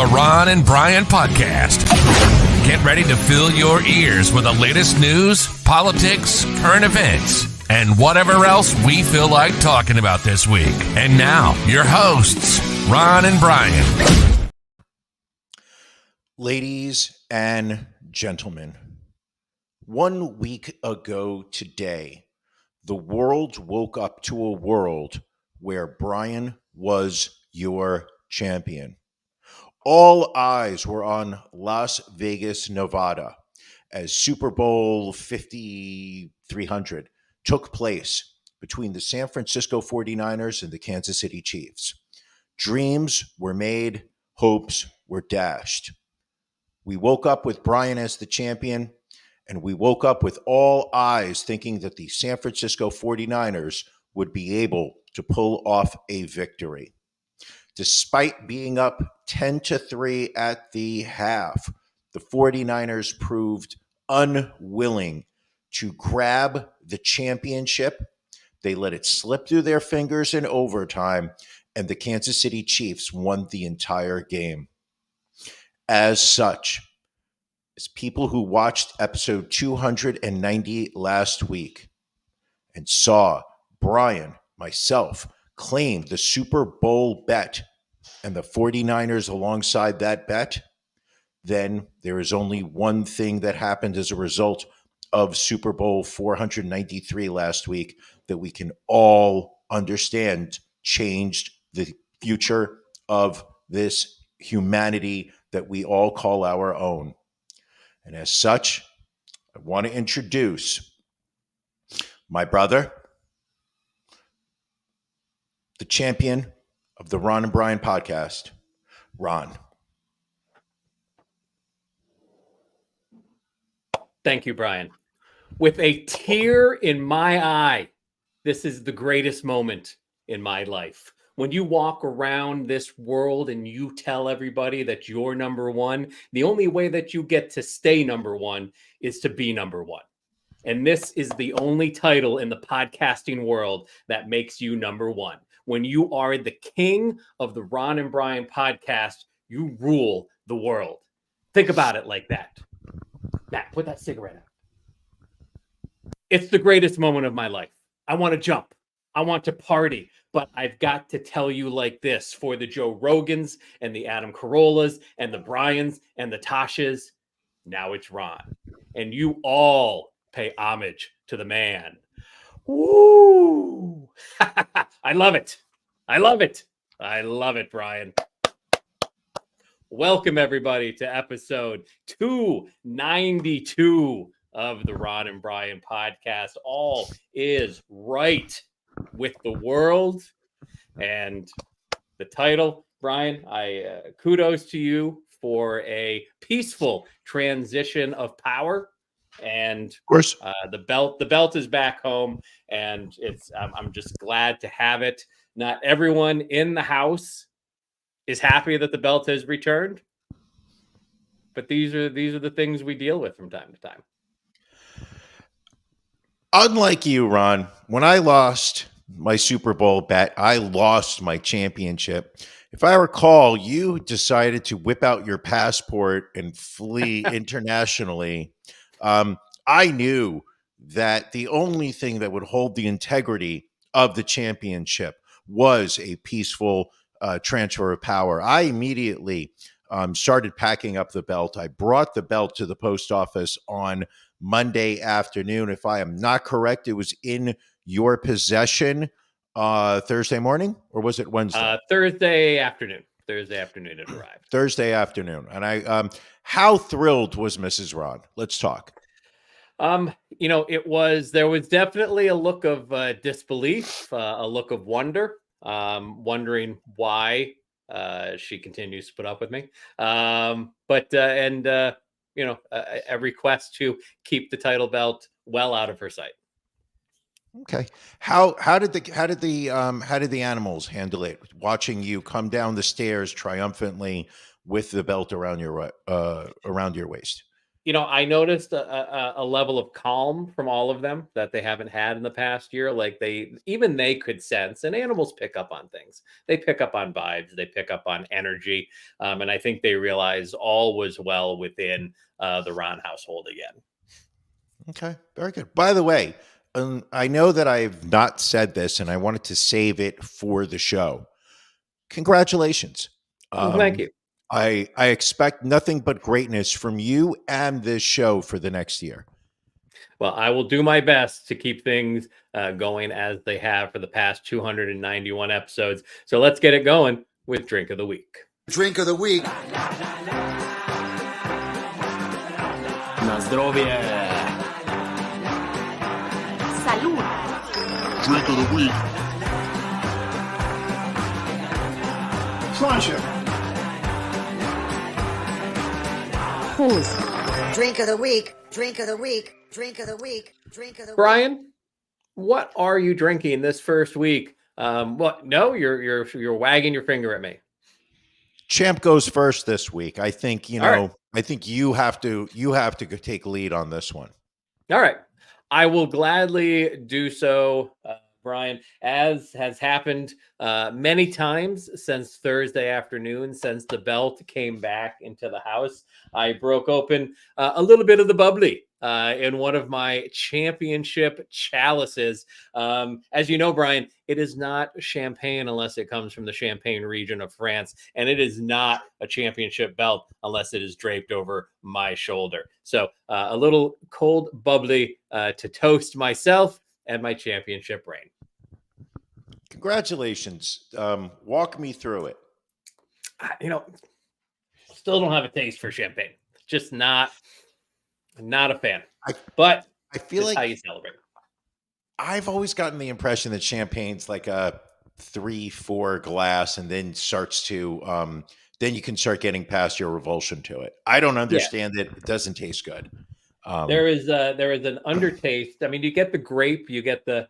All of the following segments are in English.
the Ron and Brian Podcast. Get ready to fill your ears with the latest news, politics, current events, and whatever else we feel like talking about this week. And now, your hosts, Ron and Brian. Ladies and gentlemen, 1 week ago today, the world woke up to a world where Brian was your champion. All eyes were on Las Vegas, Nevada, as Super Bowl 5300 took place between the San Francisco 49ers and the Kansas City Chiefs. Dreams were made, hopes were dashed. We woke up with Brian as the champion, and we woke up with all eyes thinking that the San Francisco 49ers would be able to pull off a victory. Despite being up 10-3 at the half, the 49ers proved unwilling to grab the championship. They let it slip through their fingers in overtime, and the Kansas City Chiefs won the entire game. As such, as people who watched episode 290 last week and saw Brian, myself, claim the Super Bowl bet and the 49ers alongside that bet, then there is only one thing that happened as a result of Super Bowl 493 last week that we can all understand changed the future of this humanity that we all call our own. And as such, I want to introduce my brother, the champion of the Ron and Brian podcast, Ron. Thank you, Brian. With a tear in my eye, this is the greatest moment in my life. When you walk around this world and you tell everybody that you're number one, the only way that you get to stay number one is to be number one. And this is the only title in the podcasting world that makes you number one. When you are the king of the Ron and Brian podcast, you rule the world. Think about it like that. Matt, put that cigarette out. It's the greatest moment of my life. I want to jump. I want to party. But I've got to tell you like this, for the Joe Rogans and the Adam Carollas and the Bryans and the Tashas, now it's Ron. And you all pay homage to the man. Woo! I love it. I love it. I love it, Brian. Welcome, everybody, to episode 292 of the Ron and Brian podcast. All is right with the world. And the title, Brian, I kudos to you for a peaceful transition of power. And of course, the belt is back home, and I'm just glad to have it. Not everyone in the house is happy that the belt has returned, but these are the things we deal with from time to time. Unlike you, Ron, when I lost my Super Bowl bet, I lost my championship. If I recall, you decided to whip out your passport and flee internationally. I knew that the only thing that would hold the integrity of the championship was a peaceful transfer of power. I immediately started packing up the belt. I brought the belt to the post office on Monday afternoon. If I am not correct, it was in your possession Thursday morning, or was it Wednesday? Thursday afternoon. Thursday afternoon it arrived. Thursday afternoon. And I, how thrilled was Mrs. Ron? Let's talk. There was definitely a look of disbelief, a look of wonder, wondering why she continues to put up with me. A request to keep the title belt well out of her sight. Okay. How did the animals handle it? Watching you come down the stairs triumphantly with the belt around your waist. I noticed a level of calm from all of them that they haven't had in the past year. Like they could sense, and animals pick up on things. They pick up on vibes. They pick up on energy, and I think they realize all was well within the Ron household again. Okay, very good. By the way, I know that I've not said this, and I wanted to save it for the show. Congratulations. Thank you. I expect nothing but greatness from you and this show for the next year. Well, I will do my best to keep things going as they have for the past 291 episodes. So let's get it going with Drink of the Week. Drink of the Week. Na zdrowie. Salud. Drink of the Week. Friendship. Who's? Drink of the Week. Drink of the Week. Drink of the Week. Drink of the Brian, what are you drinking this first week? What? No, you're wagging your finger at me. Champ goes first this week. I think All right. I think you have to go take lead on this one. All right. I will gladly do so, Brian, as has happened many times since Thursday afternoon, since the belt came back into the house. I broke open a little bit of the bubbly in one of my championship chalices. As you know, Brian, it is not champagne unless it comes from the Champagne region of France, and it is not a championship belt unless it is draped over my shoulder. So a little cold bubbly to toast myself and my championship reign. Congratulations. Walk me through it. Still don't have a taste for champagne. Just not a fan. But I feel like how you celebrate. I've always gotten the impression that champagne's like a 3-4 glass, and then starts to then you can start getting past your revulsion to it. I don't understand it. It doesn't taste good. There is an undertaste. I mean, you get the grape, you get the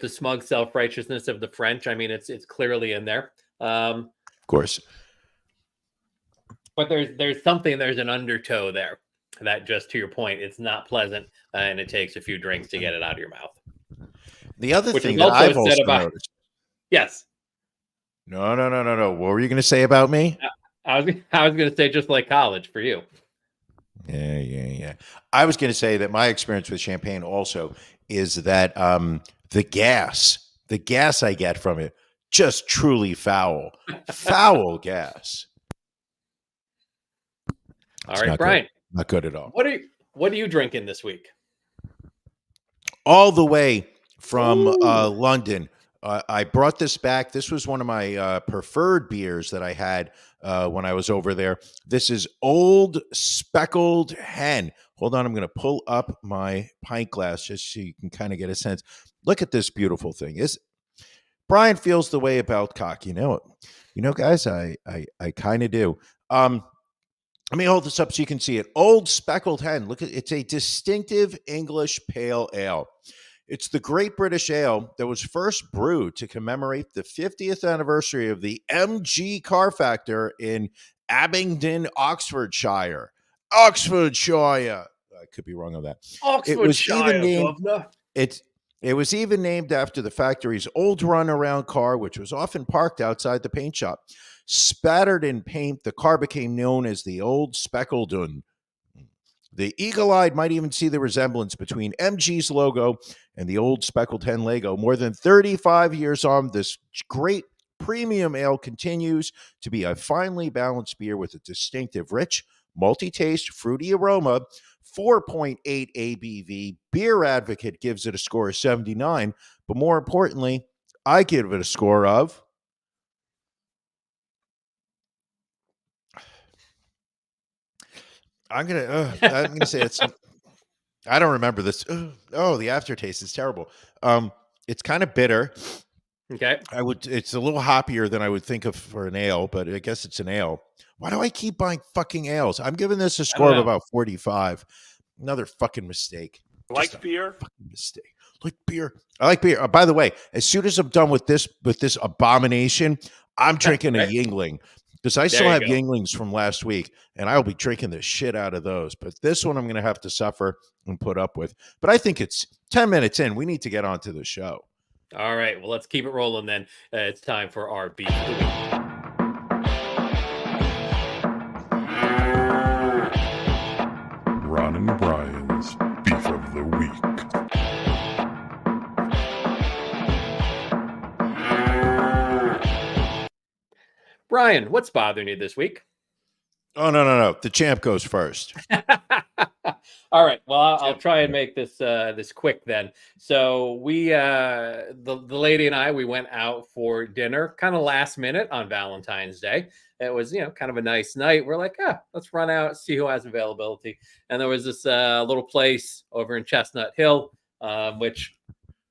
smug self-righteousness of the French. I mean, it's clearly in there. Of course. But there's an undertow there that, just to your point, it's not pleasant, and it takes a few drinks to get it out of your mouth. The other thing that I've also noticed. Yes. No. What were you going to say about me? I was going to say just like college for you. Yeah. I was going to say that my experience with champagne also is that the gas I get from it, just truly foul gas. All right, Brian. Not good at all. What are you drinking this week? All the way from London. I brought this back. This was one of my preferred beers that I had when I was over there. This is Old Speckled Hen. Hold on, I'm going to pull up my pint glass just so you can kind of get a sense. Look at this beautiful thing. Brian feels the way about cock. Guys, I kind of do. Let me hold this up so you can see it. Old Speckled Hen. Look, it's a distinctive English pale ale. It's the Great British Ale that was first brewed to commemorate the 50th anniversary of the MG car factor in Abingdon, Oxfordshire. I could be wrong on that. It was even named after the factory's old runaround car, which was often parked outside the paint shop. Spattered in paint, the car became known as the Old Speckled Un. The eagle-eyed might even see the resemblance between MG's logo and the Old Speckled Hen Lego. More than 35 years on, this great premium ale continues to be a finely balanced beer with a distinctive, rich, multi-taste, fruity aroma, 4.8 ABV. Beer Advocate gives it a score of 79, but more importantly, I give it a score of... I'm gonna say it's. I don't remember this. The aftertaste is terrible. It's kind of bitter. Okay. It's a little hoppier than I would think of for an ale, but I guess it's an ale. Why do I keep buying fucking ales? I'm giving this a score of about 45. Another fucking mistake. Like beer? Fucking mistake. Like beer. I like beer. By the way, as soon as I'm done with this abomination, I'm drinking a Yingling. because I still you have go. Yinglings from last week, and I'll be drinking the shit out of those. But this one I'm going to have to suffer and put up with. But I think it's 10 minutes in. We need to get on to the show. All right. Well, let's keep it rolling then. It's time for our beef of the week. Ron and Brian's Beef of the Week. Brian, what's bothering you this week? Oh, no. The champ goes first. All right. Well, I'll try and make this this quick then. So we, the lady and I, we went out for dinner, kind of last minute on Valentine's Day. It was, kind of a nice night. We're like, let's run out, see who has availability. And there was this little place over in Chestnut Hill, which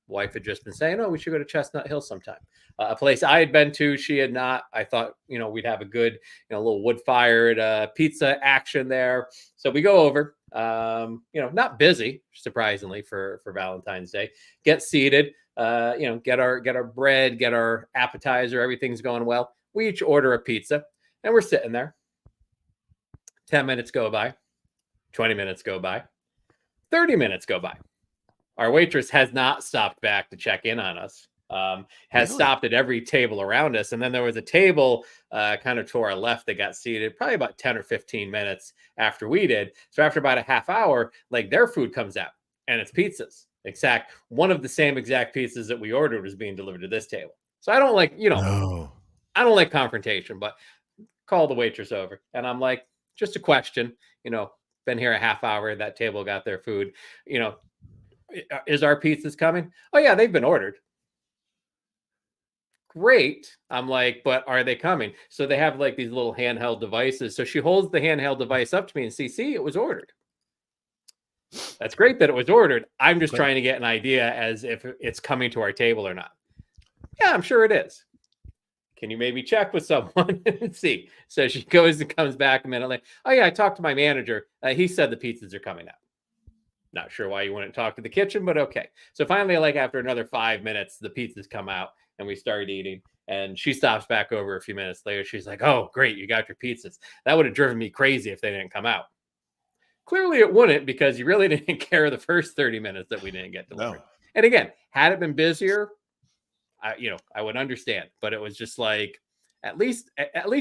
wife had just been saying, oh, we should go to Chestnut Hill sometime. A place I had been to, she had not. I thought, we'd have a good, little wood-fired pizza action there. So we go over, not busy, surprisingly, for Valentine's Day. Get seated, get our bread, get our appetizer. Everything's going well. We each order a pizza, and we're sitting there. 10 minutes go by. 20 minutes go by. 30 minutes go by. Our waitress has not stopped back to check in on us. Has stopped at every table around us. And then there was a table kind of to our left that got seated probably about 10 or 15 minutes after we did. So after about a half hour, like their food comes out and it's pizzas. One of the same exact pizzas that we ordered was being delivered to this table. So I don't like, I don't like confrontation, but call the waitress over. And I'm like, just a question, been here a half hour. That table got their food, is our pizzas coming? Oh yeah, they've been ordered. Great. I'm like, but are they coming? So they have like these little handheld devices. So she holds the handheld device up to me and see, it was ordered. That's great that it was ordered. I'm just trying to get an idea as if it's coming to our table or not. Yeah, I'm sure it is. Can you maybe check with someone and see? So she goes and comes back a minute later. Oh yeah, I talked to my manager. He said the pizzas are coming out. Not sure why you wouldn't talk to the kitchen, but okay. So finally, like after another 5 minutes, the pizzas come out. And we started eating, and she stops back over a few minutes later. She's like, oh, great, you got your pizzas. That would have driven me crazy if they didn't come out. Clearly it wouldn't, because you really didn't care the first 30 minutes that we didn't get delivered. No. And again, had it been busier, I would understand. But it was just like, at least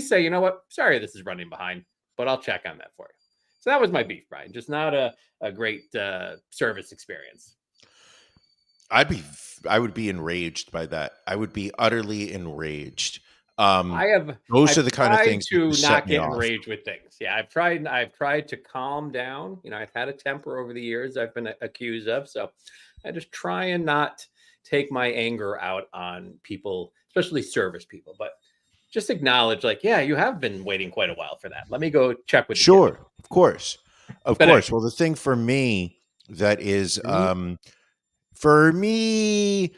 say, you know what? Sorry, this is running behind, but I'll check on that for you. So that was my beef, Brian. Just not a great service experience. I would be enraged by that. I would be utterly enraged. Those are the kind of things to not get enraged with things. Yeah, I've tried to calm down. I've had a temper over the years I've been accused of. So I just try and not take my anger out on people, especially service people. But just acknowledge, like, yeah, you have been waiting quite a while for that. Let me go check with you. Sure, of course. Well, the thing for me that is for me,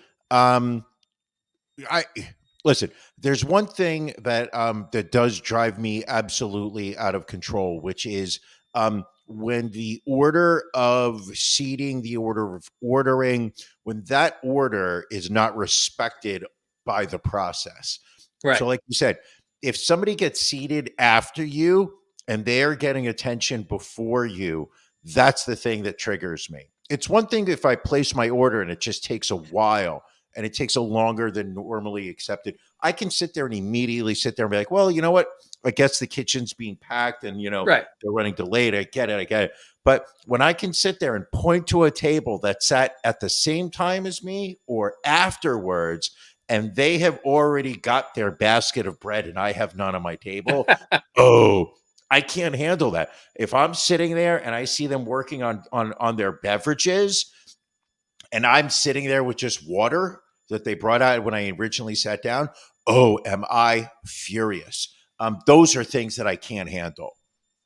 listen, there's one thing that that does drive me absolutely out of control, which is when the order of seating, the order of ordering, when that order is not respected by the process. Right. So like you said, if somebody gets seated after you and they're getting attention before you, that's the thing that triggers me. It's one thing if I place my order and it just takes a while and it takes a longer than normally accepted. I can sit there and immediately sit there and be like, well, you know what? I guess the kitchen's being packed and, they're running delayed. I get it. But when I can sit there and point to a table that sat at the same time as me or afterwards, and they have already got their basket of bread and I have none on my table, I can't handle that. If I'm sitting there and I see them working on their beverages and I'm sitting there with just water that they brought out when I originally sat down, am I furious? Those are things that I can't handle.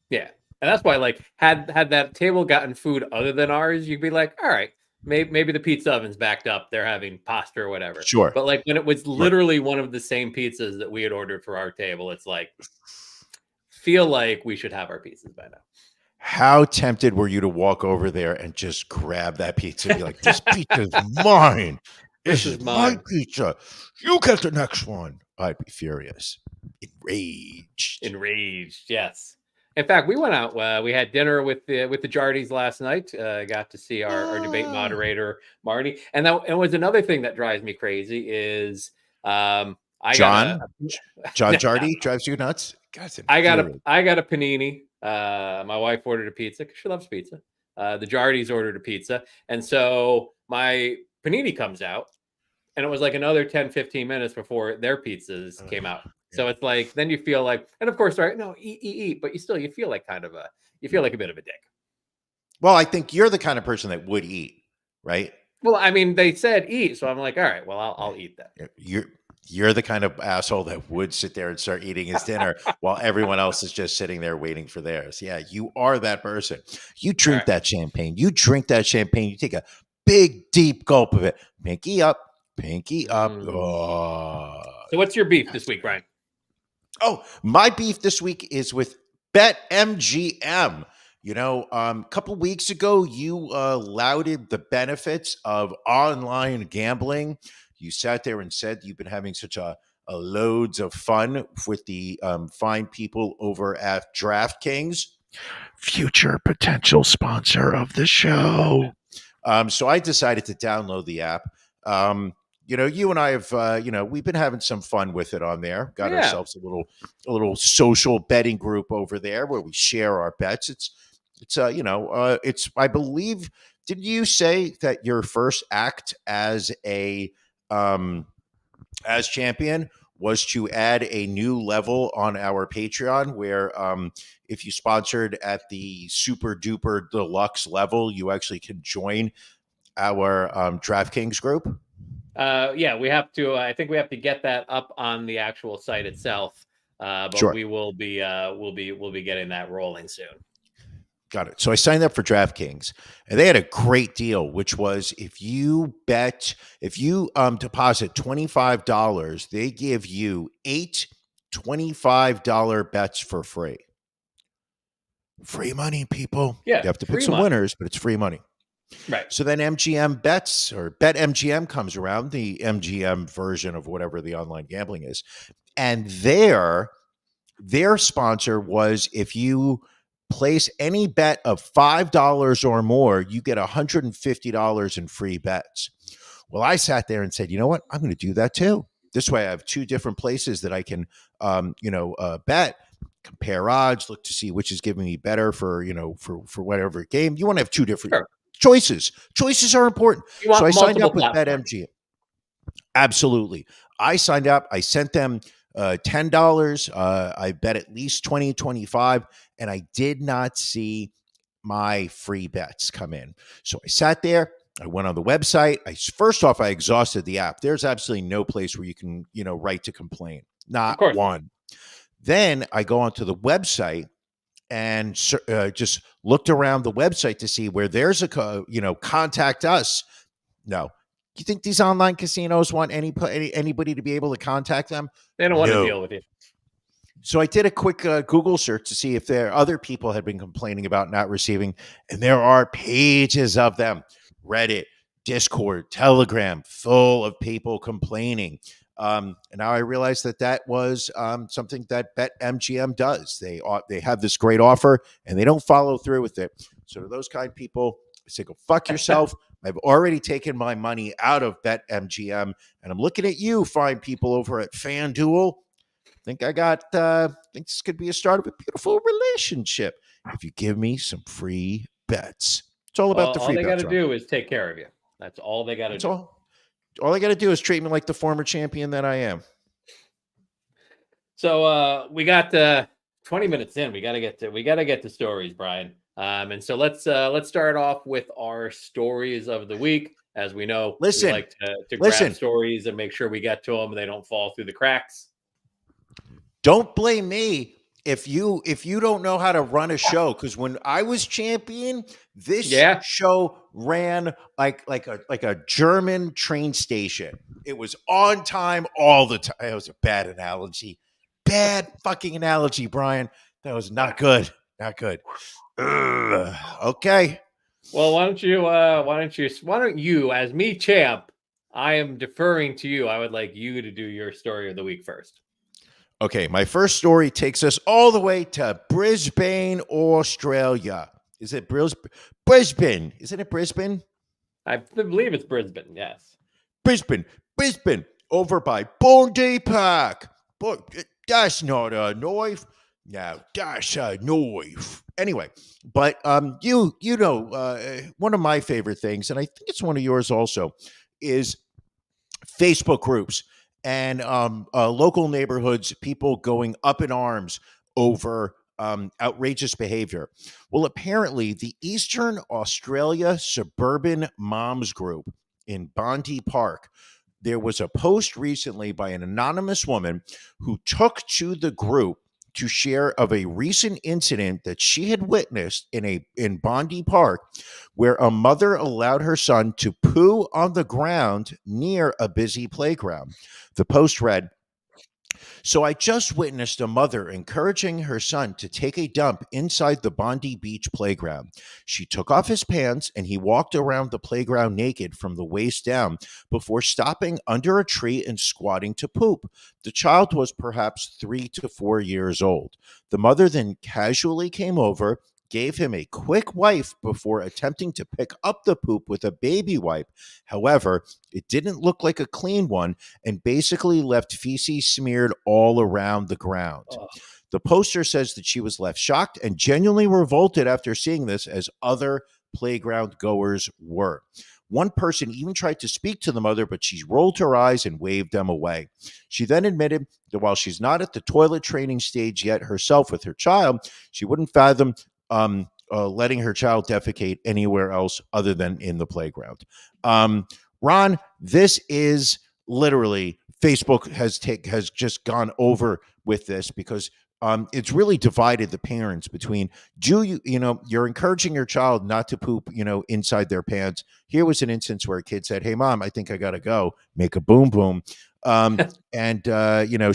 Yeah. And that's why, like, had that table gotten food other than ours, you'd be like, all right, maybe the pizza oven's backed up. They're having pasta or whatever. Sure. But like when it was literally one of the same pizzas that we had ordered for our table, it's like, feel like we should have our pizzas by now. How tempted were you to walk over there and just grab that pizza and be like, this pizza is mine. This is my pizza. You get the next one. I'd be furious. Enraged, yes. In fact, we went out. We had dinner with the Jardies last night. Got to see our debate moderator Marty, and that was another thing that drives me crazy is I got John Jardy drives you nuts. God, I got a panini. My wife ordered a pizza because she loves pizza. The Jardies ordered a pizza, and so my panini comes out, and it was like another 10-15 minutes before their pizzas came out. So it's like, then you feel like, and of course, right? No, eat, but you feel like you feel like a bit of a dick. Well, I think you're the kind of person that would eat, right? Well, I mean, they said eat, so I'm like, all right, well, I'll eat that. You're the kind of asshole that would sit there and start eating his dinner while everyone else is just sitting there waiting for theirs. Yeah, you are that person. You drink that champagne. You take a big, deep gulp of it. Pinky up. Oh. So what's your beef this week, Brian? Oh, my beef this week is with BetMGM. You know, a couple weeks ago, you lauded the benefits of online gambling. You sat there and said you've been having such a loads of fun with the fine people over at DraftKings, future potential sponsor of the show. So I decided to download the app. You know, you and I have, we've been having some fun with it on there. Got ourselves a little social betting group over there where we share our bets. It's I believe. Did you say that your first act as champion was to add a new level on our Patreon where if you sponsored at the super duper deluxe level, you actually can join our DraftKings group? Yeah, we have to. I think we have to get that up on the actual site itself. But Sure. we will be. We'll be getting that rolling soon. Got it. So I signed up for DraftKings, and they had a great deal, which was if you deposit $25, they give you 8 $25 bets for free. Free money, people. Yeah, you have to pick some winners, but it's free money. Right. So then MGM bets or BetMGM comes around, the MGM version of whatever the online gambling is, and their sponsor was if you place any bet of $5 or more, you get $150 in free bets. Well, I sat there and said, you know what? I'm going to do that too. This way I have 2 different places that I can, bet, compare odds, look to see which is giving me better for whatever game. You want to have 2 different choices. Choices are important. So I signed up with BetMGM. Absolutely. I signed up. I sent them $10. I bet at least 20, 25, and I did not see my free bets come in. So I sat there. I went on the website. First off, I exhausted the app. There's absolutely no place where you can, write to complain. Not one. Then I go onto the website and just looked around the website to see where there's contact us. No. You think these online casinos want anybody to be able to contact them? They don't want to deal with you. So I did a quick Google search to see if there other people had been complaining about not receiving, and there are pages of them. Reddit, Discord, Telegram, full of people complaining. And now I realize that was something that BetMGM does. They have this great offer, and they don't follow through with it. So to those kind of people, I say, go fuck yourself. I've already taken my money out of BetMGM, and I'm looking at you, fine people over at FanDuel. I think this could be a start of a beautiful relationship if you give me some free bets. It's all about the free bets. All they got to do is take care of you. That's all they got to do. All they got to do is treat me like the former champion that I am. So we got 20 minutes in. We got to get to stories, Brian. And so let's start off with our stories of the week. As we know, we like to grab stories and make sure we get to them and they don't fall through the cracks. Don't blame me if you don't know how to run a show, because when I was champion, this show ran like a German train station. It was on time all the time. It was a bad analogy. Bad fucking analogy, Brian. That was not good. Not good. Okay. Well, why don't you, as me champ, I am deferring to you. I would like you to do your story of the week first. Okay, my first story takes us all the way to Brisbane, Australia. Is it Brisbane? Isn't it Brisbane? I believe it's Brisbane. Yes. Brisbane, over by Bondi Park. But that's not a knife. No, that's a knife. Anyway, but you know, one of my favorite things, and I think it's one of yours also, is Facebook groups and local neighborhoods, people going up in arms over outrageous behavior. Well, apparently, the Eastern Australia Suburban Moms Group in Bondi Park, there was a post recently by an anonymous woman who took to the group to share of a recent incident that she had witnessed in Bondi Park, where a mother allowed her son to poo on the ground near a busy playground. The post read, "So I just witnessed a mother encouraging her son to take a dump inside the Bondi Beach playground. She took off his pants and he walked around the playground naked from the waist down before stopping under a tree and squatting to poop. The child was perhaps 3 to 4 years old. The mother then casually came over, gave him a quick wipe before attempting to pick up the poop with a baby wipe. However, it didn't look like a clean one and basically left feces smeared all around the ground." Oh. The poster says that she was left shocked and genuinely revolted after seeing this, as other playground goers were. One person even tried to speak to the mother, but she rolled her eyes and waved them away. She then admitted that while she's not at the toilet training stage yet herself with her child, she wouldn't fathom letting her child defecate anywhere else other than in the playground. Ron, this is literally Facebook has just gone over with this because it's really divided the parents between, you're encouraging your child not to poop, inside their pants. Here was an instance where a kid said, "Hey mom, I think I got to go," make a boom boom. And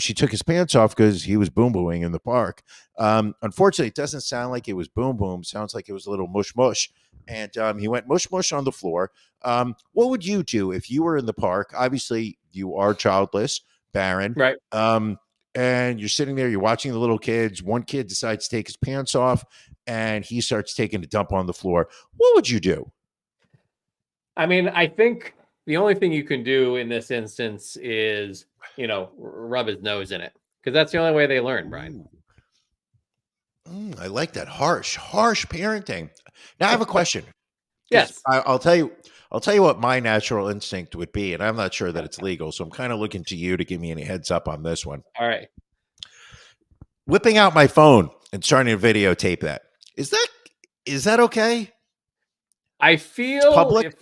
she took his pants off because he was boom booing in the park. Unfortunately, it doesn't sound like it was boom boom. Sounds like it was a little mush mush. And he went mush mush on the floor. What would you do if you were in the park? Obviously, you are childless, barren. Right. And you're sitting there, you're watching the little kids. One kid decides to take his pants off and he starts taking a dump on the floor. What would you do? I mean, I think the only thing you can do in this instance is, rub his nose in it, because that's the only way they learn, Brian. I like that harsh parenting. Now I have a question. Yes. I'll tell you what my natural instinct would be, and I'm not sure that it's legal, so I'm kind of looking to you to give me any heads up on this one. All right. Whipping out my phone and starting to videotape that. Is that okay? I feel It's public? if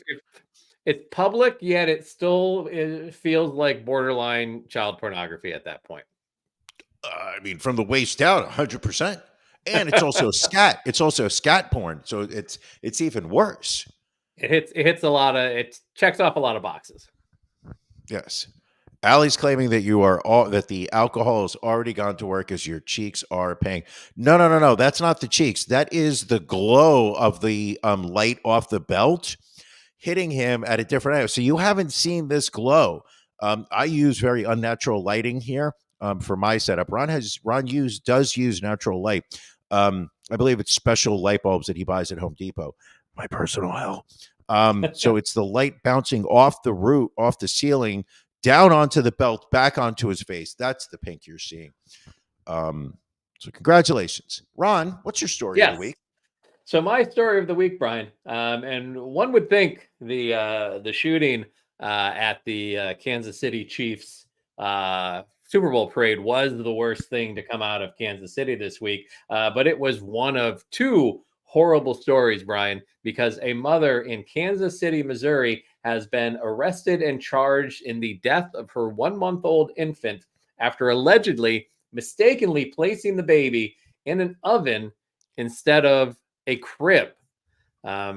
it's public, yet it still feels like borderline child pornography at that point. I mean, from the waist down, 100%. And it's also scat. It's also scat porn, so it's even worse. It hits a lot of, it checks off a lot of boxes. Yes. Allie's claiming that that the alcohol has already gone to work as your cheeks are paying. No. That's not the cheeks. That is the glow of the light off the belt hitting him at a different angle. So you haven't seen this glow. I use very unnatural lighting here for my setup. Ron does use natural light. I believe it's special light bulbs that he buys at Home Depot. My personal hell. So it's the light bouncing off the ceiling, down onto the belt, back onto his face. That's the pink you're seeing. So congratulations. Ron, what's your story of the week? So my story of the week, Brian, and one would think the shooting at the Kansas City Chiefs Super Bowl parade was the worst thing to come out of Kansas City this week, but it was one of two horrible stories, Brian, because a mother in Kansas City, Missouri, has been arrested and charged in the death of her 1-month-old infant after allegedly mistakenly placing the baby in an oven instead of a crib.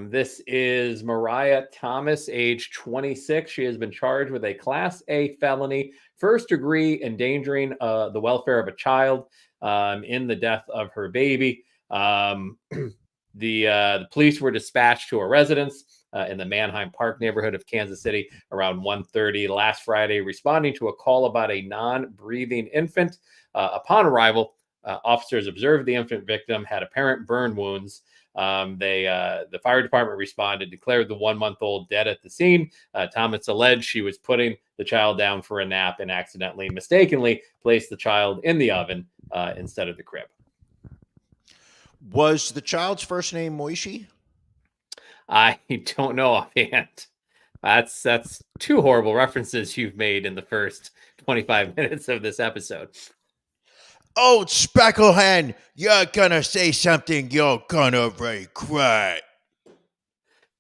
This is Mariah Thomas, age 26. She has been charged with a Class A felony, first-degree endangering the welfare of a child in the death of her baby. The police were dispatched to a residence in the Manheim Park neighborhood of Kansas City around 1:30 last Friday, responding to a call about a non-breathing infant. Upon arrival, officers observed the infant victim had apparent burn wounds. The fire department responded, declared the 1-month-old dead at the scene. Thomas alleged she was putting the child down for a nap and accidentally, mistakenly placed the child in the oven instead of the crib. Was the child's first name Moishi? I don't know offhand. That's 2 horrible references you've made in the first 25 minutes of this episode. Oh, Specklehen, you're gonna say something you're gonna regret.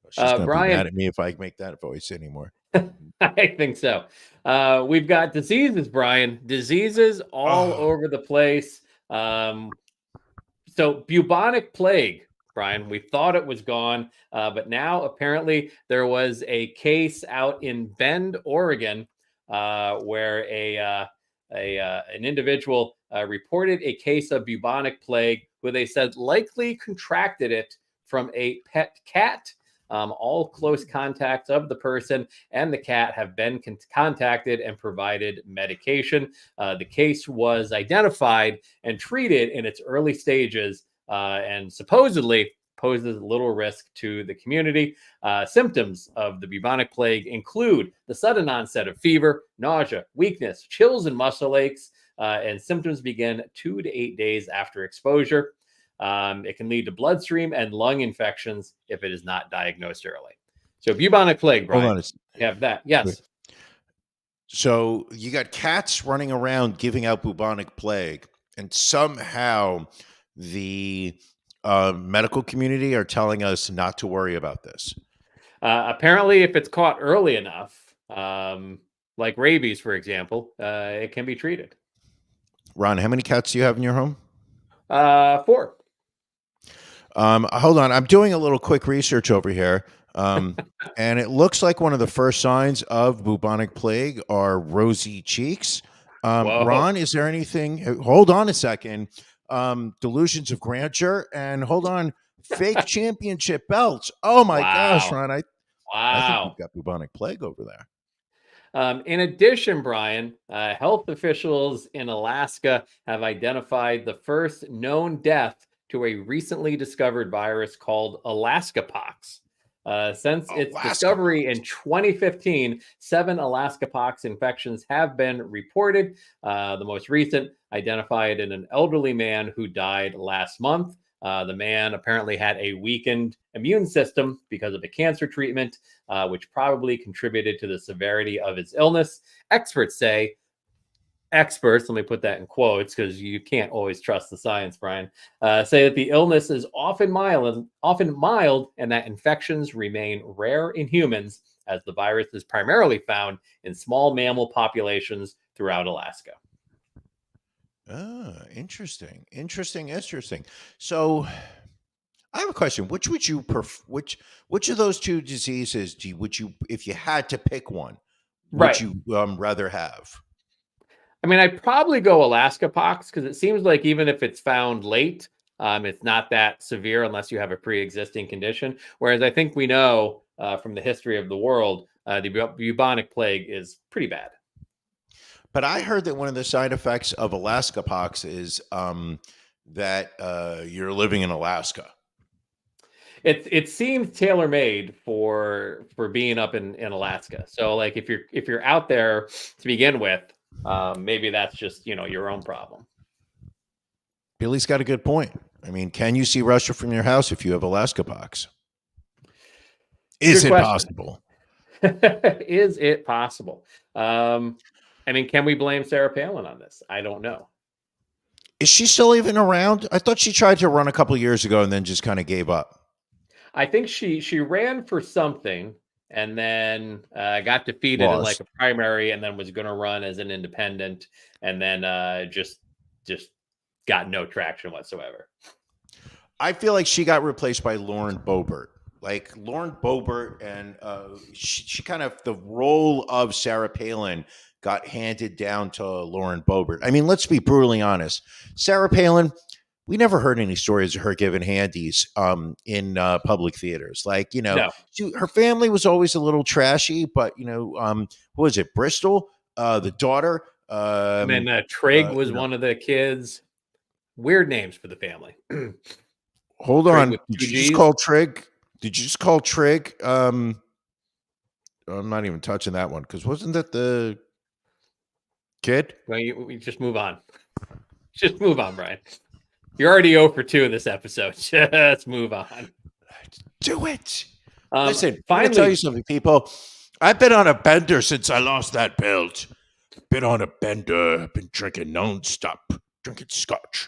She's gonna Brian, be mad at me if I make that voice anymore. I think so. We've got diseases, Brian. Diseases all over the place. So bubonic plague, Brian, we thought it was gone, but now apparently there was a case out in Bend, Oregon, where an individual reported a case of bubonic plague, who they said likely contracted it from a pet cat. All close contacts of the person and the cat have been contacted and provided medication. The case was identified and treated in its early stages and supposedly poses little risk to the community. Symptoms of the bubonic plague include the sudden onset of fever, nausea, weakness, chills, and muscle aches, and symptoms begin 2 to 8 days after exposure. It can lead to bloodstream and lung infections if it is not diagnosed early. So bubonic plague, Brian. Hold on. You have that. Yes. So you got cats running around giving out bubonic plague, and somehow the medical community are telling us not to worry about this. Apparently, if it's caught early enough, like rabies, for example, it can be treated. Ron, how many cats do you have in your home? 4. Hold on. I'm doing a little quick research over here. And it looks like one of the first signs of bubonic plague are rosy cheeks. Ron, is there anything? Hold on a second. Delusions of grandeur, and hold on. Fake championship belts. Oh my gosh, Ron. I think you've got bubonic plague over there. In addition, Brian, health officials in Alaska have identified the first known death to a recently discovered virus called Alaskapox. Since its discovery in 2015, 7 Alaskapox infections have been reported. The most recent identified in an elderly man who died last month. The man apparently had a weakened immune system because of a cancer treatment, which probably contributed to the severity of his illness. Experts, let me put that in quotes because you can't always trust the science, Brian, say that the illness is often mild, and that infections remain rare in humans, as the virus is primarily found in small mammal populations throughout Alaska. Interesting. So I have a question. Which would you which of those 2 diseases would you, if you had to pick one, would you rather have? I mean, I'd probably go Alaskapox because it seems like even if it's found late, it's not that severe unless you have a pre-existing condition. Whereas I think we know from the history of the world, the bubonic plague is pretty bad. But I heard that one of the side effects of Alaskapox is that you're living in Alaska. It seems tailor-made for being up in Alaska. So like if you're out there to begin with, maybe that's just, your own problem. Billy's got a good point. I mean, can you see Russia from your house if you have Alaskapox? Is it possible? Is it possible? I mean, can we blame Sarah Palin on this? I don't know. Is she still even around? I thought she tried to run a couple of years ago and then just kind of gave up. I think she ran for something and then got defeated in like a primary, and then was going to run as an independent, and then just got no traction whatsoever. I feel like she got replaced by Lauren Boebert. Like Lauren Boebert, and she kind of, the role of Sarah Palin got handed down to Lauren Boebert. I mean, let's be brutally honest. Sarah Palin, we never heard any stories of her giving handies in public theaters. Like, her family was always a little trashy, but, who was it? Bristol, the daughter, And then Trig was one of the kids. Weird names for the family. Hold Trig on. with Did two you just Gs? call Trig? Did you just call Trig? I'm not even touching that one because wasn't that the kid? Well, we just move on. Just move on, Brian. You're already 0 for 2 in this episode. Just move on. Do it. Listen, I'm finally, going to tell you something, people. I've been on a bender since I lost that belt. Been on a bender. I've been drinking nonstop. Drinking scotch.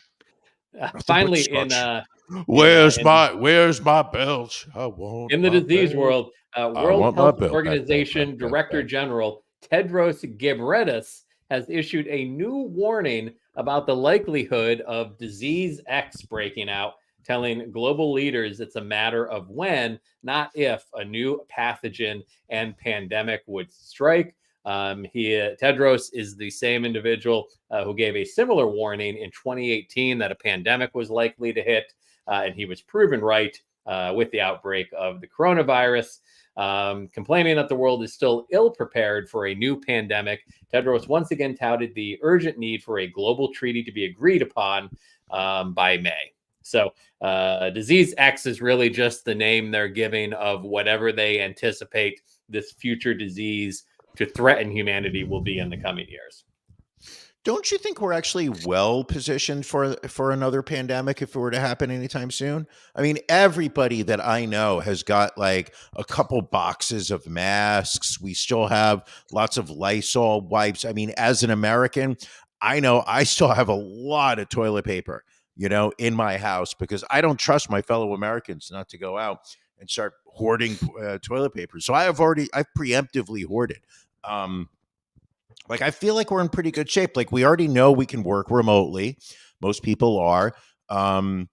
finally Scotch. Where's my belt? I want in the my disease belt. world, World want my Health belt back, Organization back, back, Director back. General Tedros Ghebreyesus has issued a new warning about the likelihood of disease X breaking out, telling global leaders it's a matter of when, not if, a new pathogen and pandemic would strike. Tedros is the same individual who gave a similar warning in 2018 that a pandemic was likely to hit, and he was proven right with the outbreak of the coronavirus. Complaining that the world is still ill prepared for a new pandemic, Tedros once again touted the urgent need for a global treaty to be agreed upon by May. So disease X is really just the name they're giving of whatever they anticipate this future disease to threaten humanity will be in the coming years. Don't you think we're actually well positioned for another pandemic if it were to happen anytime soon? I mean, everybody that I know has got like a couple boxes of masks. We still have lots of Lysol wipes. I mean, as an American, I know I still have a lot of toilet paper, in my house because I don't trust my fellow Americans not to go out and start hoarding toilet paper. So I've preemptively hoarded. I feel like we're in pretty good shape. Like we already know we can work remotely. Most people are. 4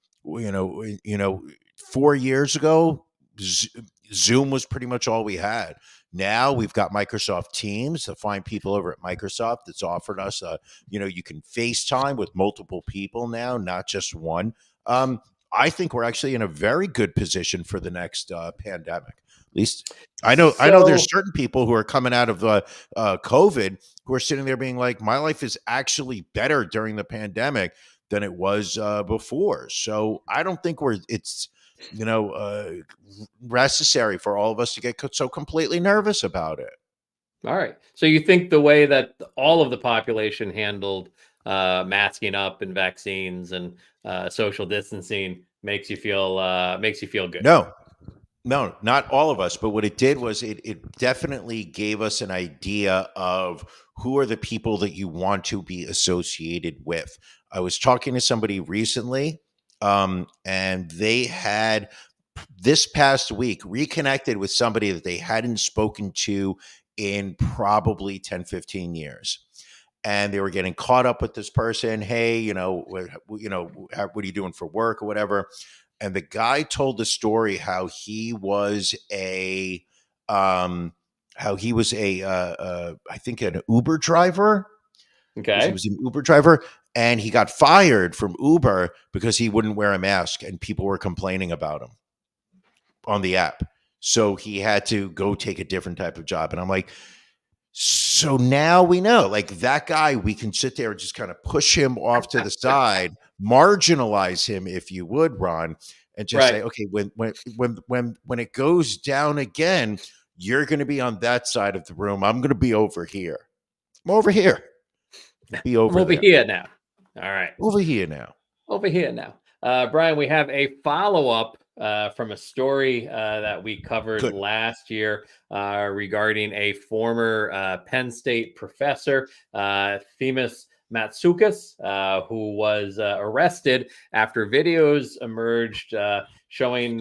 years ago, Zoom was pretty much all we had. Now we've got Microsoft Teams, the fine people over at Microsoft that's offered us, you can FaceTime with multiple people now, not just one. I think we're actually in a very good position for the next pandemic. At least I know there's certain people who are coming out of COVID who are sitting there being like, my life is actually better during the pandemic than it was before. So I don't think it's necessary for all of us to get so completely nervous about it. All right. So you think the way that all of the population handled masking up and vaccines and social distancing makes you feel good? No, not all of us. But what it did was it definitely gave us an idea of who are the people that you want to be associated with. I was talking to somebody recently, and they had this past week reconnected with somebody that they hadn't spoken to in probably 10, 15 years. And they were getting caught up with this person. Hey, what are you doing for work or whatever? And the guy told the story how he was I think an Uber driver. Okay. He was an Uber driver and he got fired from Uber because he wouldn't wear a mask and people were complaining about him on the app. So he had to go take a different type of job. And I'm like, so now we know, like that guy, we can sit there and just kind of push him off to the side, marginalize him, if you would, Ron, and just say, okay, when it goes down again, you're going to be on that side of the room. I'm going to be over here. I'm over here. Be over there. Here now. All right. Over here now. Over here now. Brian, we have a follow-up from a story that we covered last year regarding a former Penn State professor, Themis Matsoukas, who was arrested after videos emerged showing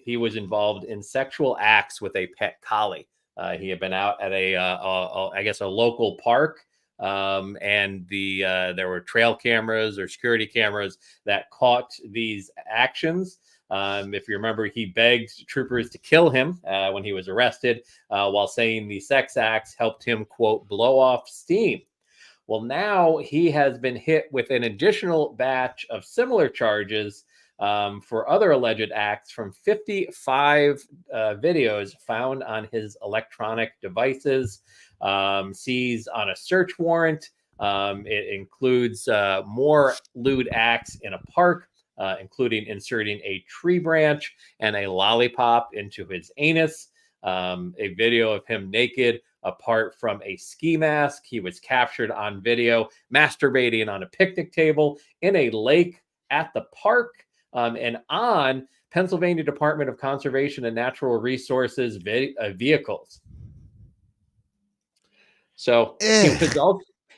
he was involved in sexual acts with a pet collie. He had been out at a local park. And there were trail cameras or security cameras that caught these actions. If you remember, he begged troopers to kill him when he was arrested, while saying the sex acts helped him, quote, blow off steam. Well, now he has been hit with an additional batch of similar charges for other alleged acts from 55 videos found on his electronic devices. Seized on a search warrant. It includes more lewd acts in a park, including inserting a tree branch and a lollipop into his anus. A video of him naked apart from a ski mask. He was captured on video masturbating on a picnic table in a lake at the park, and on Pennsylvania Department of Conservation and Natural Resources vehicles. So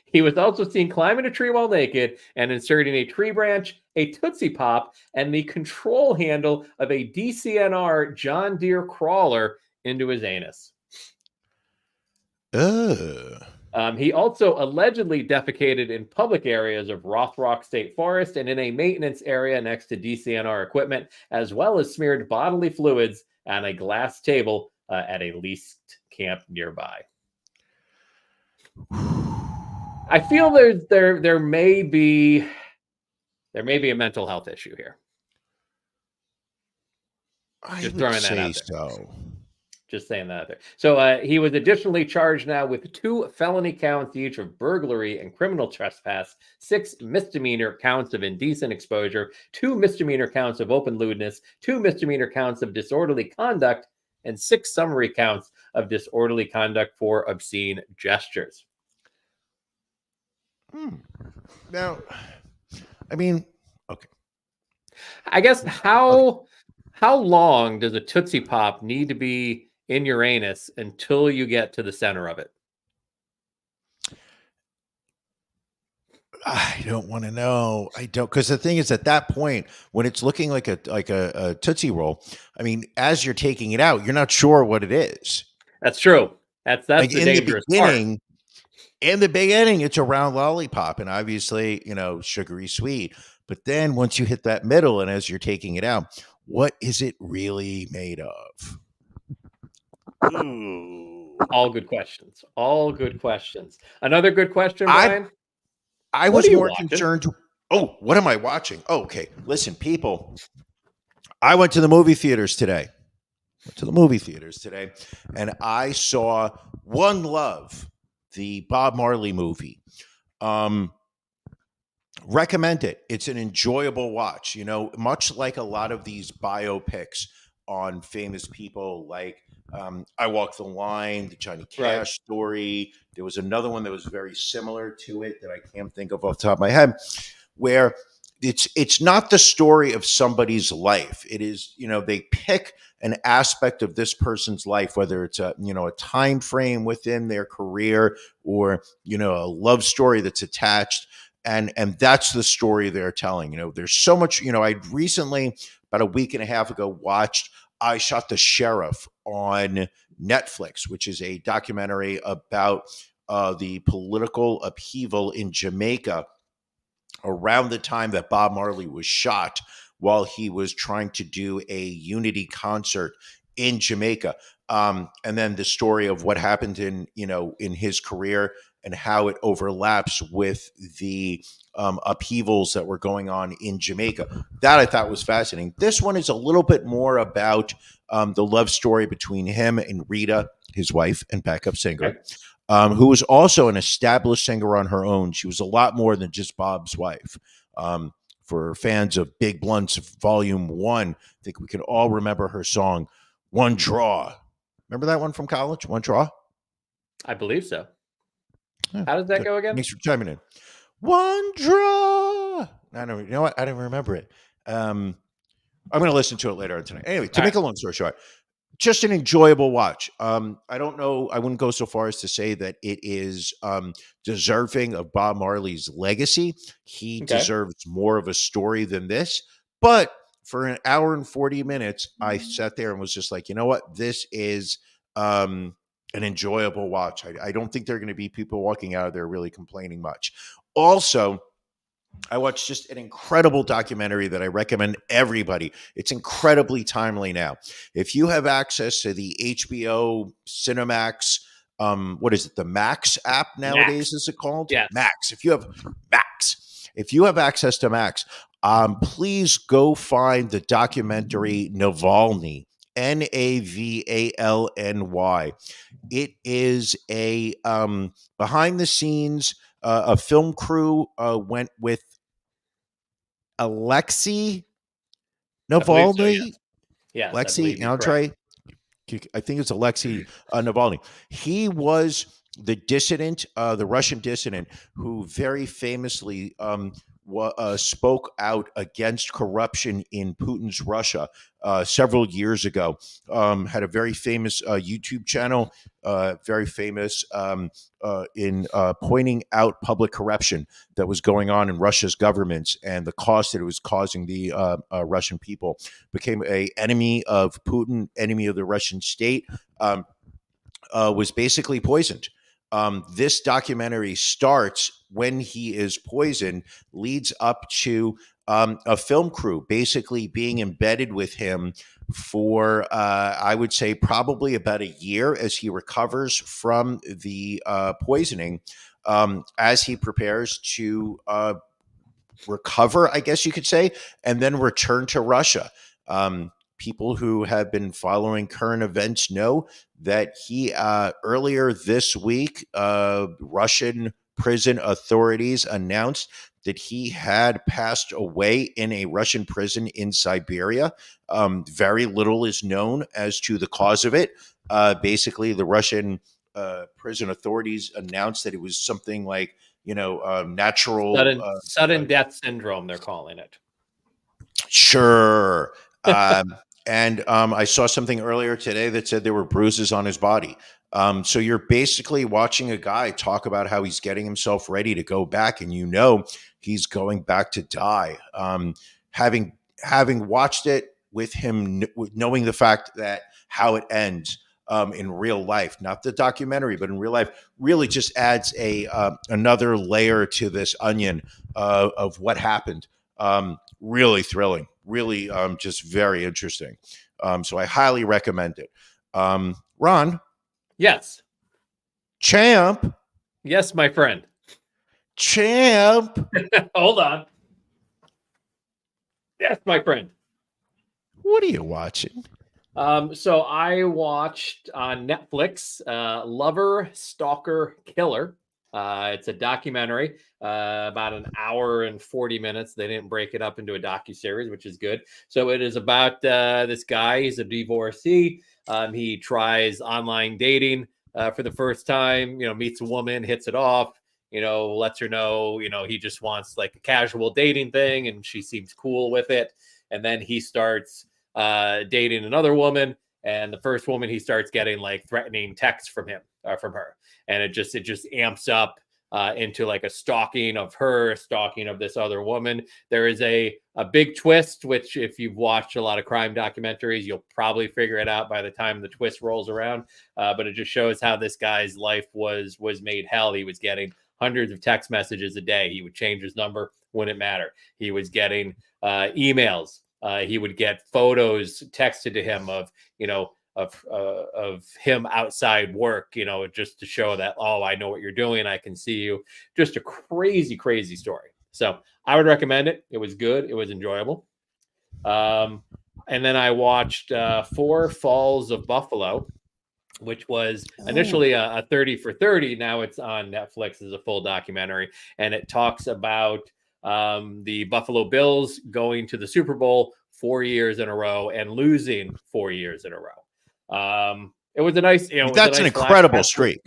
he was also seen climbing a tree while naked and inserting a tree branch, a Tootsie Pop, and the control handle of a DCNR John Deere crawler into his anus. He also allegedly defecated in public areas of Rothrock State Forest and in a maintenance area next to DCNR equipment, as well as smeared bodily fluids on a glass table at a leased camp nearby. I feel there may be a mental health issue here. Just throwing that out there. Just saying that out there. So he was additionally charged now with 2 felony counts each of burglary and criminal trespass, 6 misdemeanor counts of indecent exposure, 2 misdemeanor counts of open lewdness, 2 misdemeanor counts of disorderly conduct, and 6 summary counts of disorderly conduct for obscene gestures. Now, I mean, okay. I guess how long does a Tootsie Pop need to be in your anus until you get to the center of it? I don't want to know. I don't, because the thing is, at that point, when it's looking like a Tootsie Roll, I mean, as you're taking it out, you're not sure what it is. That's true. That's like the dangerous part. In the beginning, it's a round lollipop, and obviously, sugary sweet. But then once you hit that middle, and as you're taking it out, what is it really made of? Ooh. All good questions. All good questions. Another good question, Brian. I was more concerned. Oh, what am I watching? Oh, okay. Listen, people, I went to the movie theaters today. And I saw One Love, the Bob Marley movie. Recommend it. It's an enjoyable watch. Much like a lot of these biopics on famous people, like I Walk the Line, the Johnny Cash story. There was another one that was very similar to it that I can't think of off the top of my head, where it's not the story of somebody's life. It is, they pick an aspect of this person's life, whether it's a time frame within their career or, a love story that's attached. And that's the story they're telling. There's so much, I recently, about a week and a half ago, watched I Shot the Sheriff on Netflix, which is a documentary about the political upheaval in Jamaica around the time that Bob Marley was shot while he was trying to do a unity concert in Jamaica. And then the story of what happened in his career and how it overlaps with the upheavals that were going on in Jamaica. That I thought was fascinating. This one is a little bit more about the love story between him and Rita, his wife and backup singer, who was also an established singer on her own. She was a lot more than just Bob's wife. For fans of Big Blunts Volume 1, I think we can all remember her song, One Draw. Remember that one from college, One Draw? I believe so. Yeah, how does that go again? Thanks for chiming in. One Draw. I don't. You know what? I don't remember it. I'm going to listen to it later on tonight. Anyway, to make a long story short, just an enjoyable watch. I don't know. I wouldn't go so far as to say that it is deserving of Bob Marley's legacy. He deserves more of a story than this. But for an hour and 40 minutes, I sat there and was just like, you know what? This is an enjoyable watch. I don't think there are going to be people walking out of there really complaining much. Also, I watched just an incredible documentary that I recommend everybody. It's incredibly timely now. If you have access to the HBO Cinemax, what is it? The Max app nowadays, is it called? Yeah. Max. If you have access to Max, please go find the documentary Navalny. Navalny. It is a behind the scenes A film crew went with Alexei I believe so, Navalny. yes. Yes, I Alexei, believe you're correct. I think it's Alexei Navalny. He was the dissident, the Russian dissident, who very famously spoke out against corruption in Putin's Russia several years ago. Had a very famous YouTube channel, very famous in pointing out public corruption that was going on in Russia's governments and the cost that it was causing the Russian people. Became a enemy of Putin, enemy of the Russian state. Was basically poisoned. This documentary starts when he is poisoned, leads up to a film crew basically being embedded with him for, I would say, probably about a year as he recovers from the poisoning, as he prepares to recover, I guess you could say, and then return to Russia. People who have been following current events know that he earlier this week, Russian prison authorities announced that he had passed away in a Russian prison in Siberia. Very little is known as to the cause of it. Basically, the Russian prison authorities announced that it was something like, natural Sudden death syndrome, they're calling it. Sure. And I saw something earlier today that said there were bruises on his body. So you're basically watching a guy talk about how he's getting himself ready to go back, and he's going back to die. Having watched it with him, knowing the fact that how it ends in real life, not the documentary, but in real life, really just adds another layer to this onion of what happened. Really thrilling, really just very interesting. So I highly recommend it. Ron? Yes. Champ? Yes, my friend. Champ? Hold on. Yes, my friend. What are you watching? So I watched on Netflix, Lover, Stalker, Killer. It's a documentary, about an hour and 40 minutes. They didn't break it up into a docuseries, which is good. So it is about this guy. He's a divorcee. He tries online dating for the first time, meets a woman, hits it off, lets her know, he just wants like a casual dating thing, and she seems cool with it. And then he starts dating another woman, and the first woman, he starts getting like threatening texts from her, and it just amps up into like a stalking of her, stalking of this other woman. There is a big twist, which if you've watched a lot of crime documentaries, you'll probably figure it out by the time the twist rolls around. But it just shows how this guy's life was made hell. He was getting hundreds of text messages a day. He would change his number, wouldn't matter. He was getting emails. He would get photos texted to him of him outside work, just to show that, oh, I know what you're doing. I can see you. Just a crazy, crazy story. So I would recommend it. It was good. It was enjoyable. And then I watched 4 Falls of Buffalo, which was initially a 30 for 30. Now it's on Netflix as a full documentary. And it talks about the Buffalo Bills going to the Super Bowl 4 years in a row and losing 4 years in a row. It was a nice, that's an incredible streak.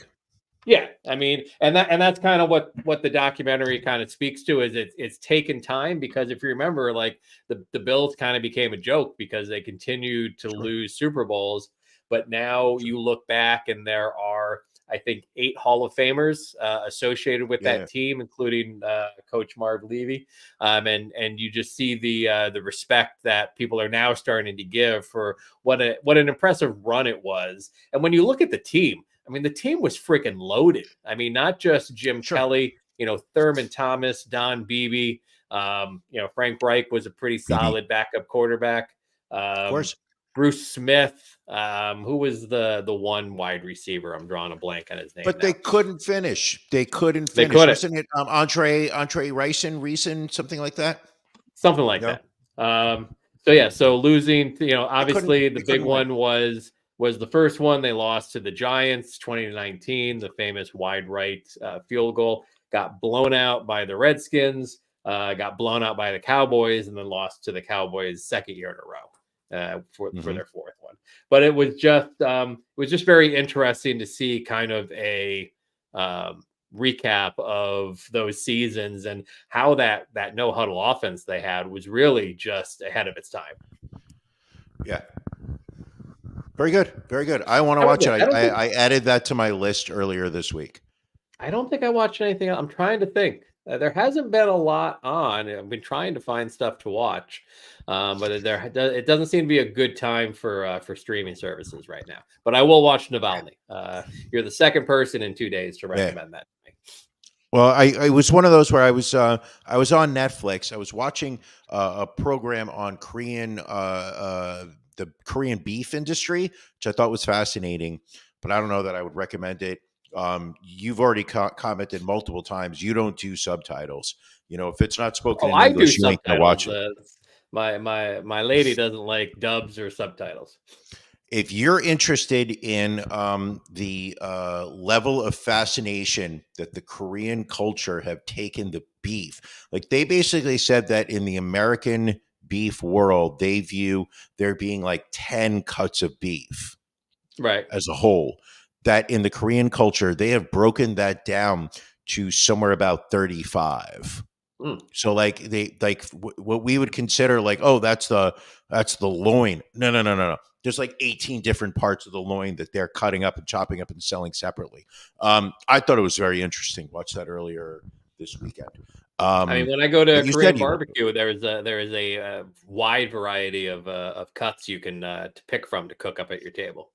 Yeah, I mean, and that's kind of what the documentary kind of speaks to, is it's taken time, because if you remember, like the Bills kind of became a joke because they continued to lose Super Bowls, but now you look back and there are, I think, 8 Hall of Famers associated with that team, including Coach Marv Levy, and you just see the respect that people are now starting to give for what an impressive run it was. And when you look at the team, I mean, the team was freaking loaded. I mean, not just Jim Kelly, Thurman Thomas, Don Beebe, Frank Reich was a pretty solid backup quarterback. Of course. Bruce Smith, who was the one wide receiver? I'm drawing a blank on his name. But now. they couldn't finish. They couldn't. Wasn't it Andre Ricin, something like that? Something like that. So losing, obviously the big one was the first one. They lost to the Giants 20-19, the famous wide right field goal. got blown out by the Redskins, got blown out by the Cowboys, and then lost to the Cowboys second year in a row for their fourth one. But it was just very interesting to see kind of a recap of those seasons and how that no huddle offense they had was really just ahead of its time. Yeah. Very good. Very good. I want to watch it. I added that to my list earlier this week. I don't think I watched anything else. I'm trying to think. There hasn't been a lot on. I've been trying to find stuff to watch, but it doesn't seem to be a good time for streaming services right now. But I will watch Navalny. You're the second person in 2 days to recommend that to me. Well, I was one of those where I was on Netflix. I was watching a program on the Korean beef industry, which I thought was fascinating, but I don't know that I would recommend it. You've already commented multiple times. You don't do subtitles. If it's not spoken in English, you ain't gonna watch it. My lady doesn't like dubs or subtitles. If you're interested in the level of fascination that the Korean culture have taken the beef, like they basically said that in the American beef world, they view there being like 10 cuts of beef, right, as a whole. That in the Korean culture, they have broken that down to somewhere about 35. So like what we would consider like, oh, that's the loin. No. There's like 18 different parts of the loin that they're cutting up and chopping up and selling separately. I thought it was very interesting. Watched that earlier this weekend. I mean, when I go to Korean barbecue, there is a wide variety of cuts you can to pick from to cook up at your table.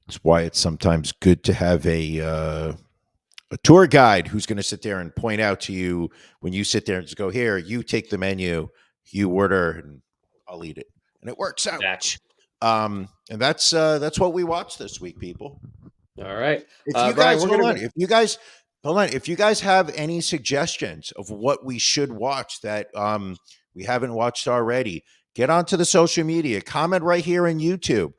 It's why it's sometimes good to have a tour guide who's going to sit there and point out to you when you sit there and just go, here, you take the menu, you order, and I'll eat it, and it works out. Exactly. And that's what we watched this week, people. All right. If you guys if you guys have any suggestions of what we should watch that we haven't watched already, get onto the social media, comment right here on YouTube.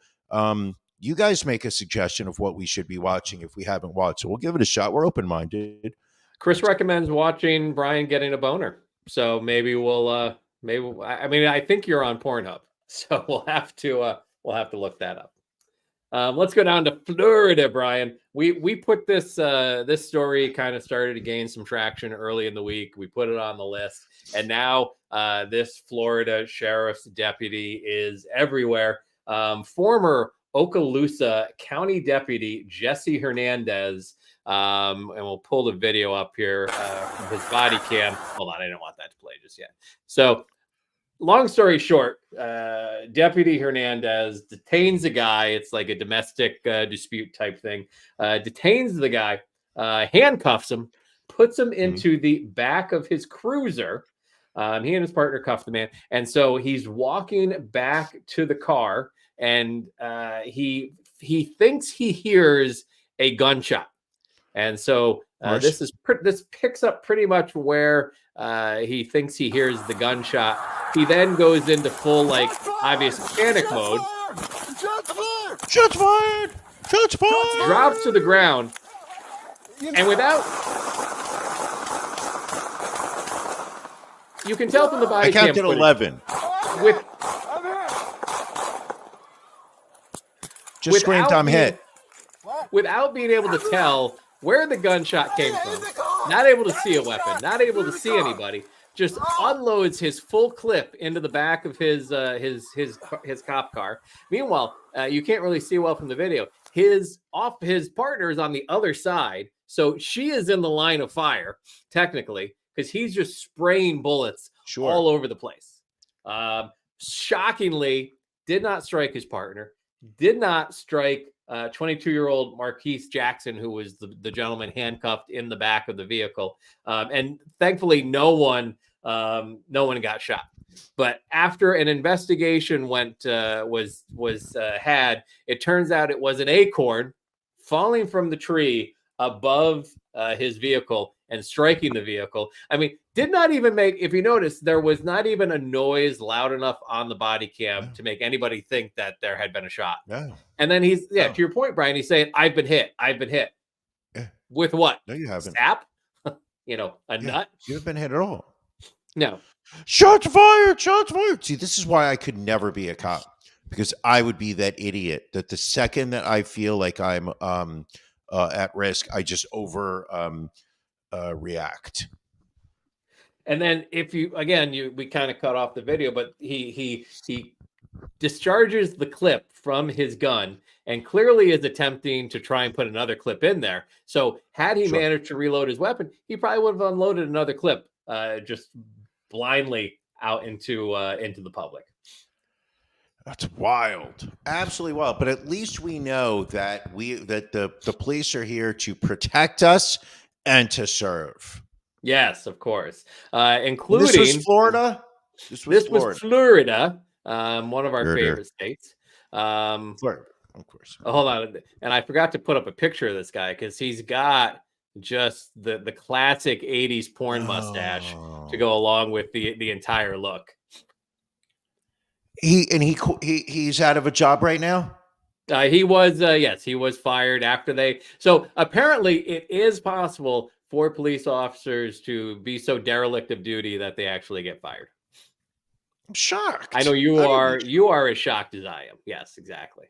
You guys make a suggestion of what we should be watching if we haven't watched. So we'll give it a shot. We're open-minded. Chris recommends watching Brian getting a boner. So maybe I think you're on Pornhub. So we'll have to look that up. Let's go down to Florida, Brian. We put this story kind of started to gain some traction early in the week. We put it on the list, and now this Florida sheriff's deputy is everywhere. Former Okaloosa County Deputy Jesse Hernandez, and we'll pull the video up here from his body cam. Hold on, I didn't want that to play just yet. So, long story short, Deputy Hernandez detains a guy. It's like a domestic dispute type thing. Detains the guy, handcuffs him, puts him into the back of his cruiser. He and his partner cuffed the man. And so he's walking back to the car, and he thinks he hears a gunshot. And so this picks up pretty much where he thinks he hears the gunshot. He then goes into full, like, obvious panic mode. Shots fired! Shots fired! Drops to the ground. And without... You can tell from the body I counted 11. Just screamed, I'm hit. Without being able to tell where the gunshot came from, not able to see a weapon, not able to see anybody, just unloads his full clip into the back of his cop car. Meanwhile, you can't really see well from the video. His partner is on the other side, so she is in the line of fire technically because he's just spraying bullets all over the place. Shockingly, did not strike his partner. Did not strike 22-year-old Marquise Jackson, who was the gentleman handcuffed in the back of the vehicle. And thankfully, no one got shot. But after an investigation was had, it turns out it was an acorn falling from the tree above his vehicle and striking the vehicle. I mean, did not even make, if you notice, there was not even a noise loud enough on the body cam to make anybody think that there had been a shot. No. And then to your point, Brian, he's saying, I've been hit. Yeah. With what? No, you haven't. Sap? a nut. You haven't been hit at all. No. Shots fired! Shots fired! See, this is why I could never be a cop, because I would be that idiot that the second that I feel like I'm at risk, I just react. And then if we kind of cut off the video, but he discharges the clip from his gun and clearly is attempting to try and put another clip in there. So had he managed to reload his weapon, he probably would have unloaded another clip just blindly out into the public. That's wild. Absolutely wild. But at least we know that the police are here to protect us and to serve. Yes, of course. Including this was Florida. This was Florida, one of our favorite states. Florida, of course. Hold on, and I forgot to put up a picture of this guy because he's got just the classic '80s porn mustache to go along with the entire look. He's out of a job right now. He was fired after they. So apparently, it is possible for police officers to be so derelict of duty that they actually get fired. I'm shocked. I know you are as shocked as I am. Yes, exactly.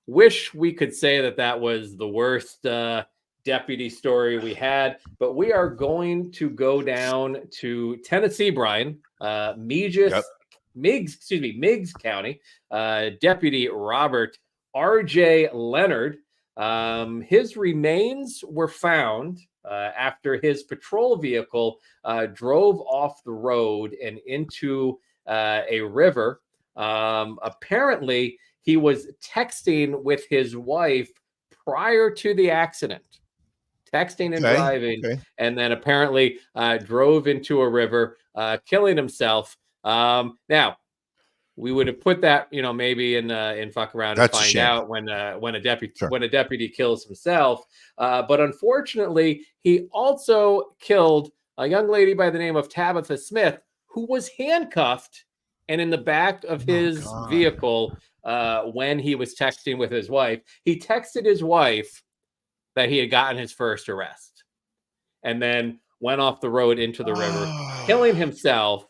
Wish we could say that was the worst deputy story we had, but we are going to go down to Tennessee, Brian. Meigs County. Deputy Robert R.J. Leonard. His remains were found after his patrol vehicle drove off the road and into a river. Apparently, he was texting with his wife prior to the accident. Texting and driving, and then apparently drove into a river, killing himself. Now, we would have put that, maybe in fuck around and find out when a deputy kills himself. But unfortunately, he also killed a young lady by the name of Tabitha Smith, who was handcuffed and in the back of his vehicle when he was texting with his wife. He texted his wife that he had gotten his first arrest, and then went off the road into the river, killing himself,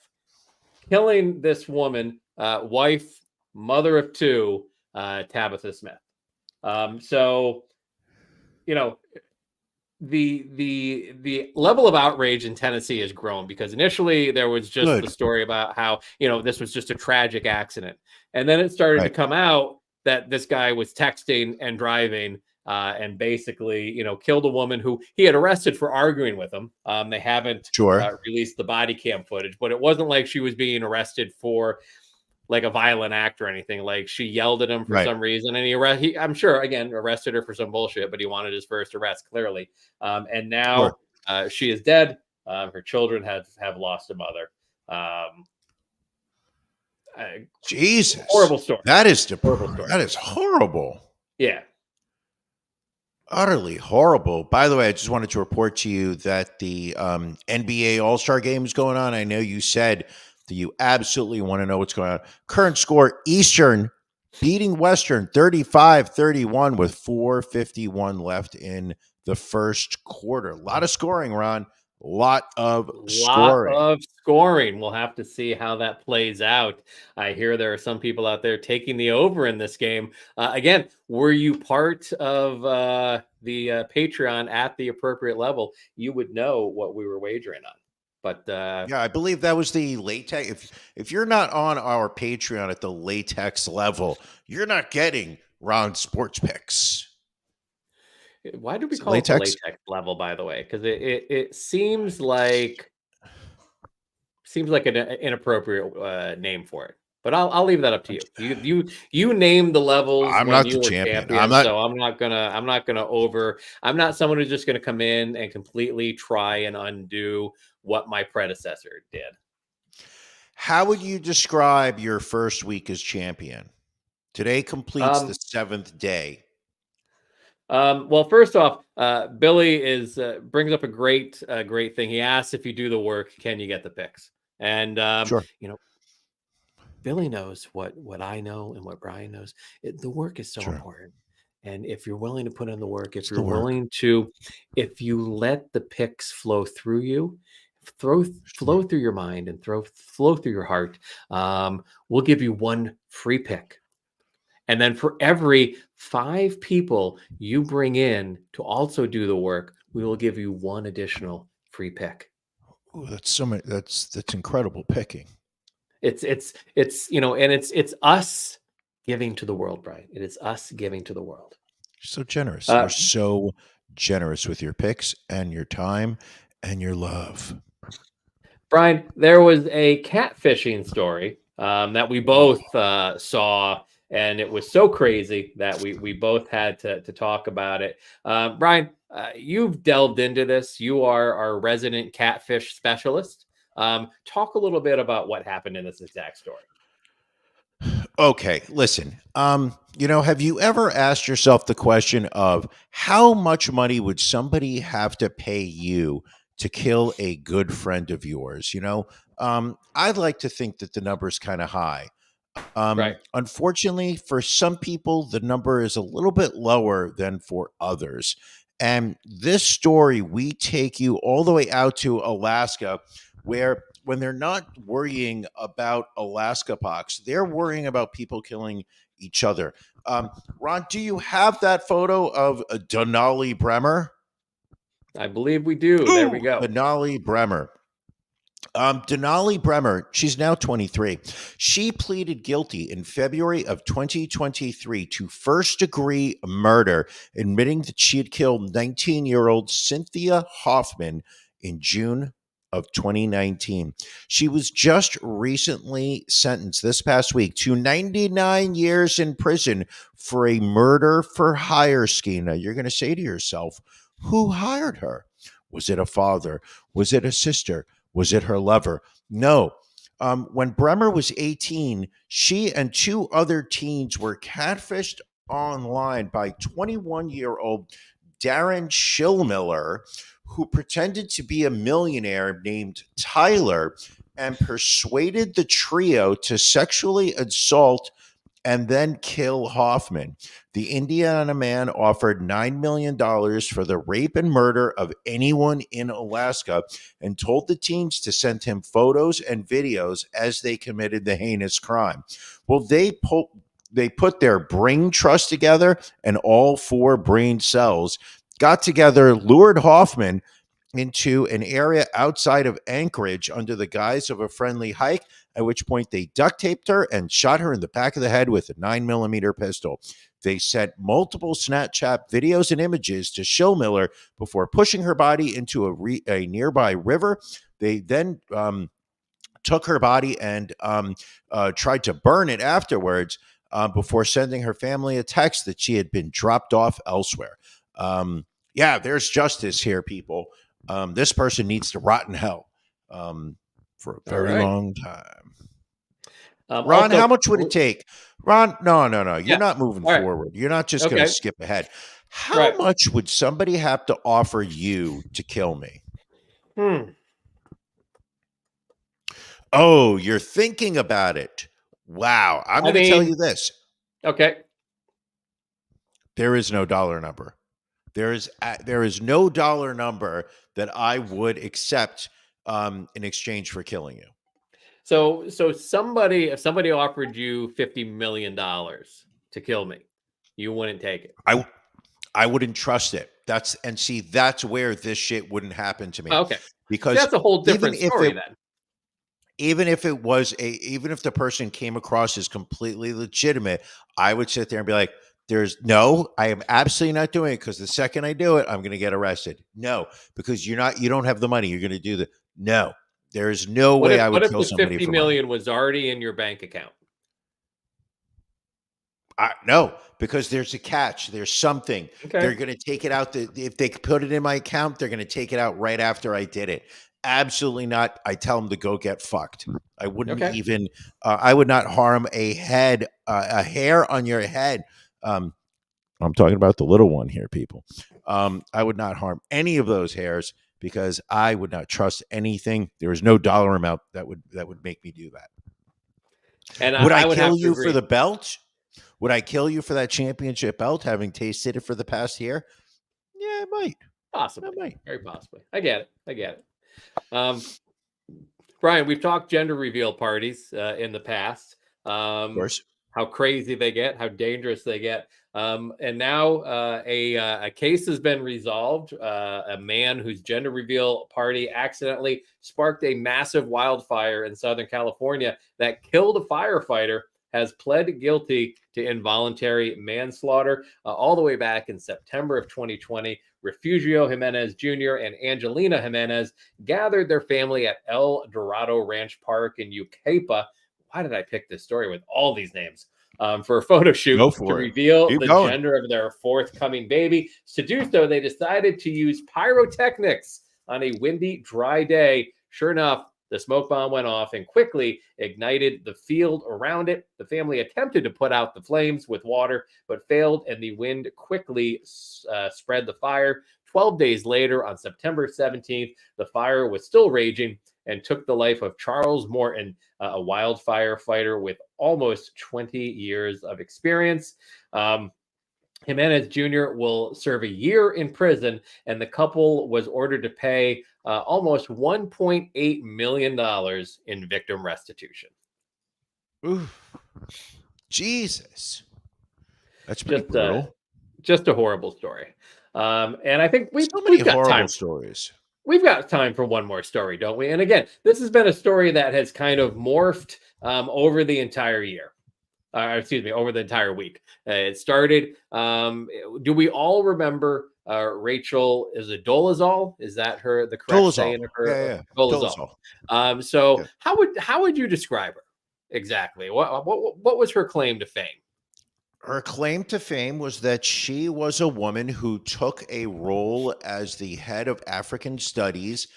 killing this woman, wife, mother of two, Tabitha Smith. So, the level of outrage in Tennessee has grown because initially there was just the story about how, this was just a tragic accident. And then it started to come out that this guy was texting and driving and basically, killed a woman who he had arrested for arguing with him. They haven't released the body cam footage, but it wasn't like she was being arrested for like a violent act or anything. Like she yelled at him for some reason, and he I'm sure again arrested her for some bullshit, but he wanted his first arrest clearly. And now she is dead. Her children have lost a mother. Jesus, horrible story. That is horrible. Yeah. Utterly horrible. By the way, I just wanted to report to you that the NBA All-Star Game is going on. I know you said that you absolutely want to know what's going on. Current score, Eastern beating Western 35-31 with 4:51 left in the first quarter. A lot of scoring, Ron. A lot of scoring. We'll have to see how that plays out. I hear there are some people out there taking the over in this game. Again, were you part of the Patreon at the appropriate level, you would know what we were wagering on. But yeah, I believe that was the latex. If you're not on our Patreon at the latex level, you're not getting Ron's sports picks. Why do we call it the latex level, by the way? Because it seems like an inappropriate name for it. But I'll leave that up to you. You name the levels. I'm not the champion. I'm not someone who's just gonna come in and completely try and undo what my predecessor did. How would you describe your first week as champion? Today completes the 7th day. Well, first off, Billy brings up a great thing. He asks, if you do the work, can you get the picks? And sure. Billy knows what I know and what Brian knows. The work is so important. And if you're willing to put in the work, if It's you're the work. willing to, if you let the picks flow through you, flow through your mind and flow through your heart, we'll give you one free pick. And then for every 5 people you bring in to also do the work, we will give you one additional free pick. Ooh, that's so many. That's incredible picking. It's and it's us giving to the world, Brian. It is us giving to the world. You're so generous. Uh, You're so generous with your picks and your time and your love. Brian, there was a catfishing story that we both saw, and it was so crazy that we both had to talk about it. Brian, you've delved into this. You are our resident catfish specialist. Talk a little bit about what happened in this exact story. Okay, listen. Have you ever asked yourself the question of how much money would somebody have to pay you to kill a good friend of yours? I'd like to think that the number is kind of high. Right. Unfortunately, for some people, the number is a little bit lower than for others. And this story, we take you all the way out to Alaska, where when they're not worrying about Alaskapox, they're worrying about people killing each other. Ron, do you have that photo of Denali Bremer? I believe we do. There we go. Denali Bremer. Denali Bremer, she's now 23. She pleaded guilty in February of 2023 to first-degree murder, admitting that she had killed 19-year-old Cynthia Hoffman in June of 2019. She was just recently sentenced this past week to 99 years in prison for a murder for hire scheme. Now, you're going to say to yourself, who hired her? Was it a father? Was it a sister? Was it her lover? No. When Bremer was 18, she and 2 other teens were catfished online by 21-year-old Darren Schillmiller, who pretended to be a millionaire named Tyler and persuaded the trio to sexually assault and then kill Hoffman. The Indiana man offered $9 million for the rape and murder of anyone in Alaska and told the teens to send him photos and videos as they committed the heinous crime. Well, they put their brain trust together, and all 4 brain cells got together, lured Hoffman into an area outside of Anchorage under the guise of a friendly hike, at which point they duct taped her and shot her in the back of the head with a 9mm pistol. They sent multiple Snapchat videos and images to Schillmiller before pushing her body into a nearby river. They then took her body and tried to burn it afterwards before sending her family a text that she had been dropped off elsewhere. Yeah, there's justice here, people. This person needs to rot in hell for a very long time. Ron, Also, how much would it take? Ron, no. You're Yeah. not moving All right. forward. You're not just going Okay. to skip ahead. How Right. much would somebody have to offer you to kill me? Oh, you're thinking about it. Wow. I'm going to tell you this. Okay. There is no dollar number. There is no dollar number that I would accept in exchange for killing you. So if somebody offered you $50 million to kill me, you wouldn't take it. I wouldn't trust it. That's where this shit wouldn't happen to me. Okay. Because that's a whole different story then. Even if the person came across as completely legitimate, I would sit there and be like, I am absolutely not doing it, because the second I do it, I'm going to get arrested. No, because you don't have the money. You're going to do that. No, there is no way I would kill somebody $50 for million money. was already in your bank account? No, because there's a catch. There's something. Okay. They're going to take it out. If they put it in my account, they're going to take it out right after I did it. Absolutely not. I tell them to go get fucked. I wouldn't even. I would not harm a hair on your head. I'm talking about the little one here, people. I would not harm any of those hairs because I would not trust anything. There is no dollar amount that would make me do that. And would I would kill have to you agree. for the belt? Would I kill you for that championship belt, having tasted it for the past year? Yeah, I might. Possibly. I might. Very possibly. I get it. Brian, we've talked gender reveal parties in the past. Of course. How crazy they get, how dangerous they get. And now a case has been resolved. A man whose gender reveal party accidentally sparked a massive wildfire in Southern California that killed a firefighter has pled guilty to involuntary manslaughter all the way back in September of 2020. Refugio Jimenez Jr. and Angelina Jimenez gathered their family at El Dorado Ranch Park in Yucaipa. Why did I pick this story with all these names? For a photo shoot to reveal the gender of their forthcoming baby. To do so, they decided to use pyrotechnics on a windy, dry day. Sure enough, the smoke bomb went off and quickly ignited the field around it. The family attempted to put out the flames with water, but failed, and the wind quickly spread the fire. 12 days later, on September 17th, the fire was still raging and took the life of Charles Morton, a wildfire fighter with almost 20 years of experience. Jimenez Jr. will serve a year in prison, and the couple was ordered to pay almost $1.8 million in victim restitution. Ooh, Jesus. That's pretty brutal. Just a horrible story. And I think we've got horrible time. Stories. We've got time for one more story, don't we? And again, this has been a story that has kind of morphed over the entire year. Over the entire week. It started. Do we all remember Rachel? Is it Dolezal? Is that the correct saying of her? Yeah. Dolezal. So how would you describe her exactly? What was her claim to fame? Her claim to fame was that she was a woman who took a role as the head of African studies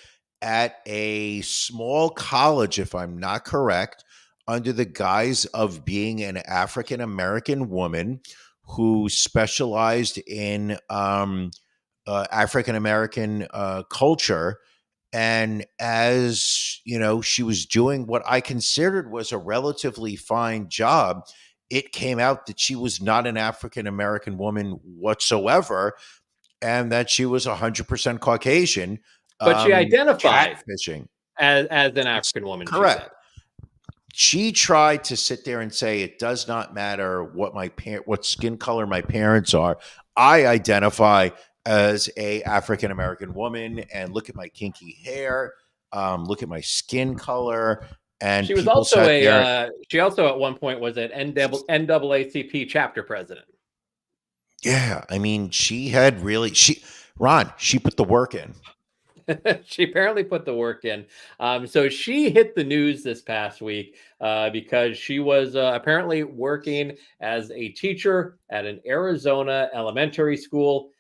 at a small college, if I'm not correct, under the guise of being an African American woman who specialized in African American culture. And as you know, she was doing what I considered was a relatively fine job. It came out that she was not an African American woman whatsoever, and that she was 100% Caucasian. But she identified catfishing as an African woman. Correct. She tried to sit there and say, it does not matter what skin color my parents are. I identify as a African American woman, and look at my kinky hair. Look at my skin color. And she was also she also at one point was an NAACP chapter president. Yeah, I mean, she put the work in. She apparently put the work in. So she hit the news this past week because she was apparently working as a teacher at an Arizona elementary school,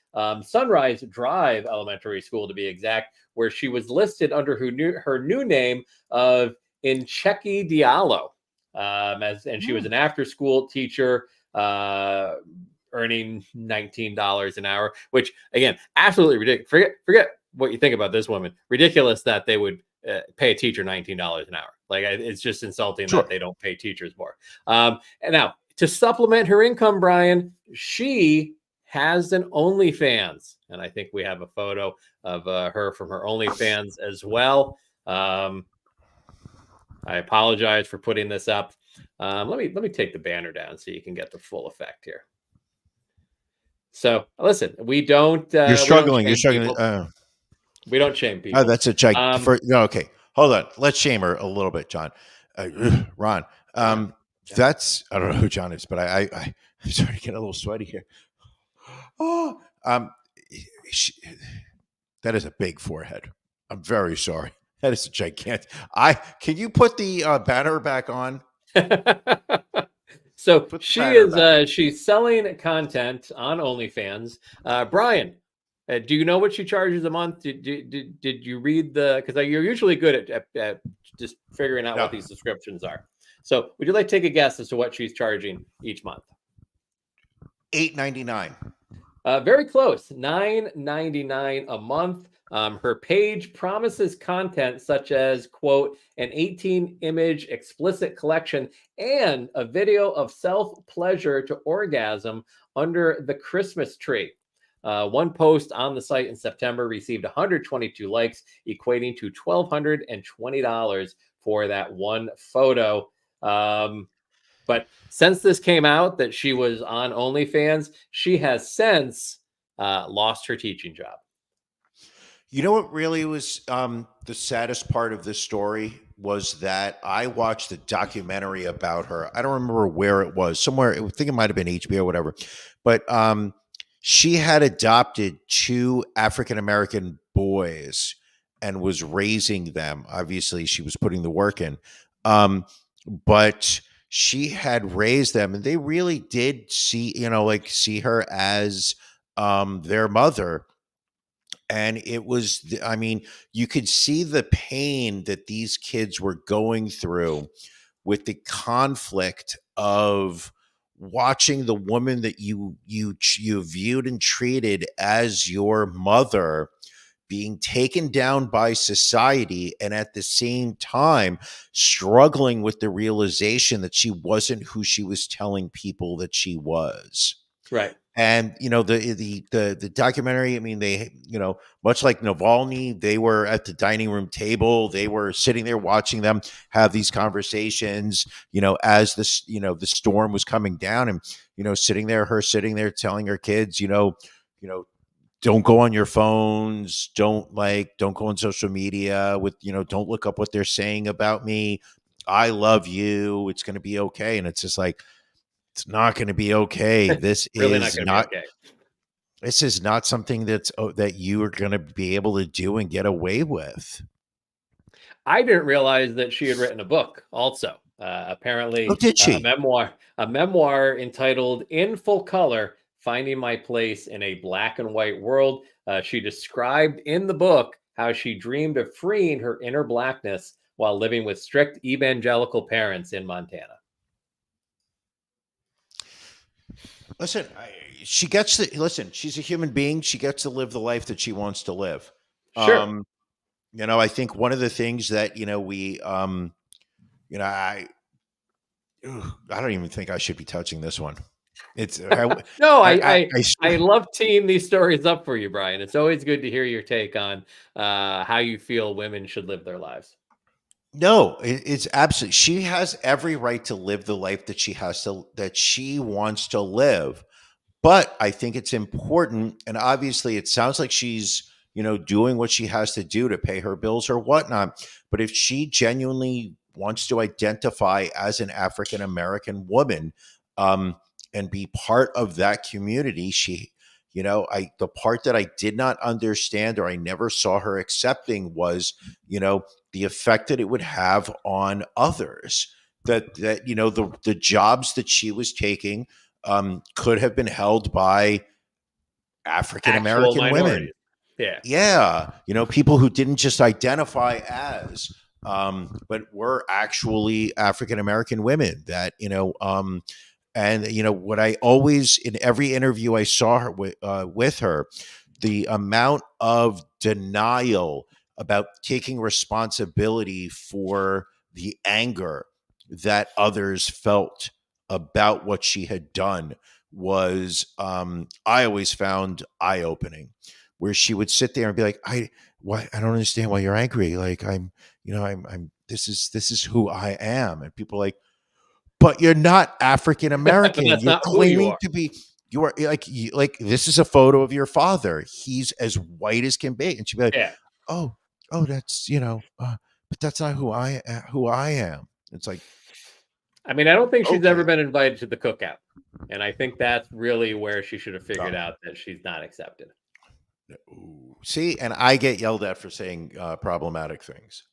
Sunrise Drive Elementary School to be exact, where she was listed under her new name of Ncheki Diallo, and she was an after-school teacher, earning $19 an hour, which again, absolutely ridiculous. Forget what you think about this woman. Ridiculous that they would pay a teacher $19 an hour. Like, it's just insulting that they don't pay teachers more. And now, to supplement her income, Brian, she has an OnlyFans, and I think we have a photo of her from her OnlyFans as well. I apologize for putting this up. Let me take the banner down so you can get the full effect here. So listen, we don't. You're struggling. We don't shame people. Oh, that's a giant. No, okay, hold on. Let's shame her a little bit, John. Ron. That's, I don't know who John is, but I'm starting to get a little sweaty here. Oh, that is a big forehead. I'm very sorry. That is a gigantic. Can you put the banner back on? So she's selling content on OnlyFans. Brian, do you know what she charges a month? Did you read because you're usually good at just figuring out what these subscriptions are. So would you like to take a guess as to what she's charging each month? $8.99. Very close. $9.99 a month. Her page promises content such as, quote, an 18-image explicit collection and a video of self-pleasure to orgasm under the Christmas tree. One post on the site in September received 122 likes, equating to $1,220 for that one photo. But since this came out that she was on OnlyFans, she has since lost her teaching job. You know what really was the saddest part of this story was that I watched a documentary about her. I don't remember where it was. Somewhere, I think it might have been HBO or whatever. But she had adopted 2 African-American boys and was raising them. Obviously, she was putting the work in. But she had raised them, and they really did see her as their mother. And it was, I mean, you could see the pain that these kids were going through with the conflict of watching the woman that you viewed and treated as your mother being taken down by society, and at the same time struggling with the realization that she wasn't who she was telling people that she was. Right. And the documentary, I mean, they, much like Navalny, they were at the dining room table. They were sitting there watching them have these conversations, as this, the storm was coming down, and sitting there telling her kids, don't go on your phones, don't go on social media with, don't look up what they're saying about me. I love you. It's going to be okay. And it's just like, it's not going to be okay. This Really is not okay. This is not something that you are going to be able to do and get away with. I didn't realize that she had written a book also. Apparently, Oh, did she? A memoir entitled In Full Color, Finding My Place in a Black and White World. She described in the book how she dreamed of freeing her inner blackness while living with strict evangelical parents in Montana. Listen, she's a human being. She gets to live the life that she wants to live. Sure. I think one of the things that, we, I don't even think I should be touching this one. It's no, I love teeing these stories up for you, Brian. It's always good to hear your take on how you feel women should live their lives. No, it's absolutely. She has every right to live the life that she wants to live. But I think it's important, and obviously, it sounds like she's doing what she has to do to pay her bills or whatnot. But if she genuinely wants to identify as an African American woman, and be part of that community, the part that I did not understand or I never saw her accepting was, the effect that it would have on others, that the jobs that she was taking could have been held by African American women. Yeah. People who didn't just identify as, but were actually African American women that, and what I always, in every interview I saw her with her, the amount of denial about taking responsibility for the anger that others felt about what she had done was, I always found eye-opening, where she would sit there and be like, I don't understand why you're angry. Like, this is who I am. And people are like, but you're not African American. You're claiming to be. You are like this is a photo of your father. He's as white as can be, and she'd be like, Yeah. oh, that's but that's not who I am. It's like, I mean, I don't think she's ever been invited to the cookout, and I think that's really where she should have figured out that she's not accepted. See, and I get yelled at for saying problematic things.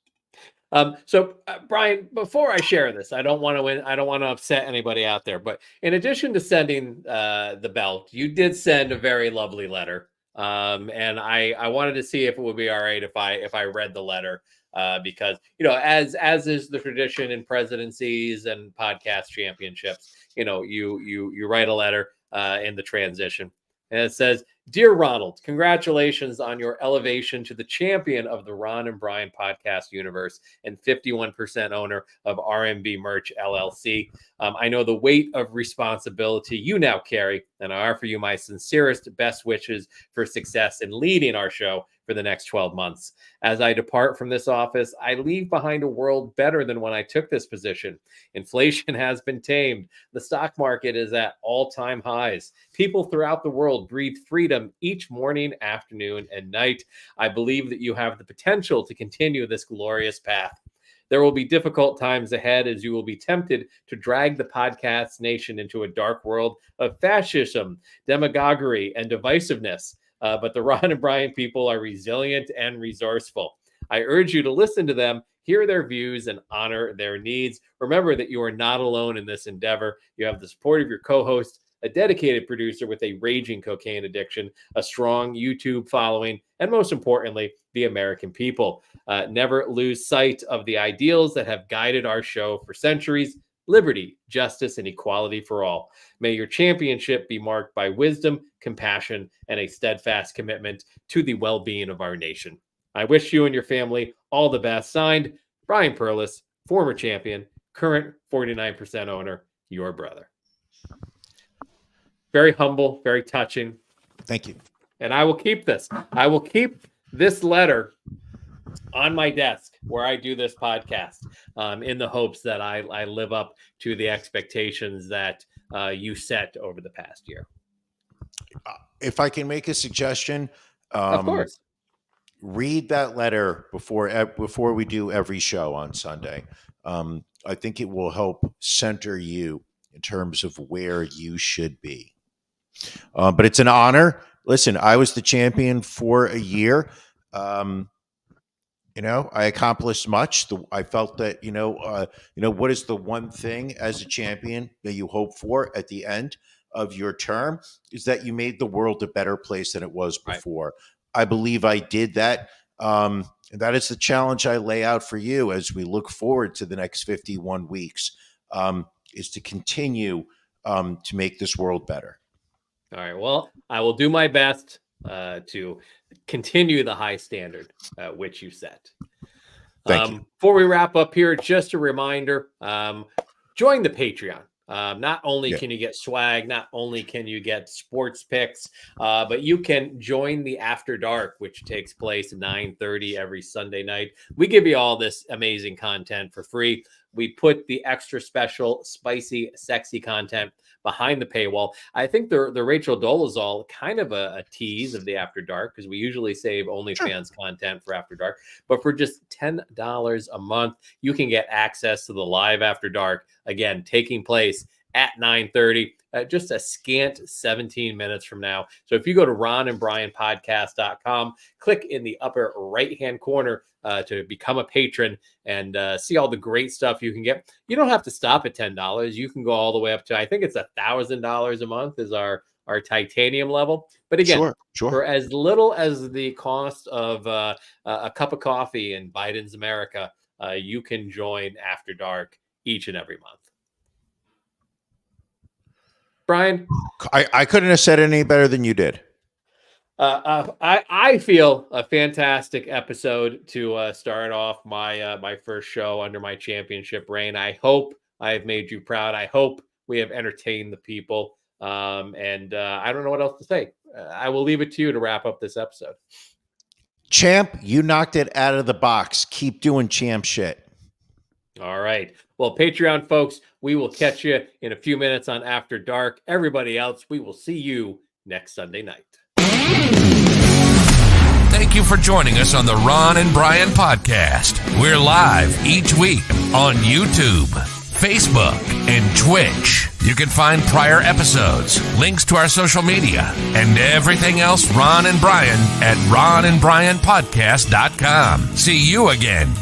So Brian, before I share this, I don't want to upset anybody out there, but in addition to sending the belt, you did send a very lovely letter. And I wanted to see if it would be all right if I read the letter, because, as is the tradition in presidencies and podcast championships, you write a letter in the transition. And it says, "Dear Ronald, congratulations on your elevation to the champion of the Ron and Brian podcast universe and 51% owner of RMB Merch LLC. I know the weight of responsibility you now carry, and I offer you my sincerest best wishes for success in leading our show for the next 12 months. As I depart from this office, I leave behind a world better than when I took this position. Inflation has been tamed. The stock market is at all-time highs. People throughout the world breathe freedom each morning, afternoon, and night. I believe that you have the potential to continue this glorious path. There will be difficult times ahead as you will be tempted to drag the podcast nation into a dark world of fascism, demagoguery, and divisiveness. But the Ron and Brian people are resilient and resourceful. I urge you to listen to them, hear their views, and honor their needs. Remember that you are not alone in this endeavor. You have the support of your co-host, a dedicated producer with a raging cocaine addiction, a strong YouTube following, and most importantly, the American people. Never lose sight of the ideals that have guided our show for centuries: liberty, justice, and equality for all. May your championship be marked by wisdom, compassion, and a steadfast commitment to the well-being of our nation. I wish you and your family all the best. Signed, Brian Perlis, former champion, current 49% owner, your brother." Very humble, very touching. Thank you. And I will keep this. I will keep this letter on my desk where I do this podcast, in the hopes that I live up to the expectations that you set over the past year. If I can make a suggestion, Of course. read that letter before we do every show on Sunday. I think it will help center you in terms of where you should be. But it's an honor. Listen, I was the champion for a year. I accomplished much. I felt that, what is the one thing as a champion that you hope for at the end of your term is that you made the world a better place than it was before. Right. I believe I did that. And that is the challenge I lay out for you as we look forward to the next 51 weeks, is to continue to make this world better. All right. Well, I will do my best to continue the high standard which you set. Thank you. Before we wrap up here, just a reminder, join the Patreon. Not only can you get swag, not only can you get sports picks, but you can join the After Dark, which takes place at 9:30 every Sunday night. We give you all this amazing content for free. We put the extra special, spicy, sexy content behind the paywall. I think the Rachel Dolezal kind of a tease of the After Dark, because we usually save OnlyFans content for After Dark. But for just $10 a month, you can get access to the live After Dark, again, taking place at 9:30, just a scant 17 minutes from now. So if you go to ronandbrianpodcast.com, click in the upper right-hand corner to become a patron and see all the great stuff you can get. You don't have to stop at $10. You can go all the way up to, I think it's $1,000 a month is our titanium level. But again, sure. For as little as the cost of a cup of coffee in Biden's America, you can join After Dark each and every month. Brian? I couldn't have said it any better than you did. I feel a fantastic episode to start off my first show under my championship reign. I hope I have made you proud. I hope we have entertained the people. And I don't know what else to say. I will leave it to you to wrap up this episode. Champ, you knocked it out of the box. Keep doing champ shit. All right. Well, Patreon folks, we will catch you in a few minutes on After Dark. Everybody else, we will see you next Sunday night. Thank you for joining us on the Ron and Brian podcast. We're live each week on YouTube, Facebook, and Twitch. You can find prior episodes, links to our social media, and everything else Ron and Brian at ronandbrianpodcast.com. See you again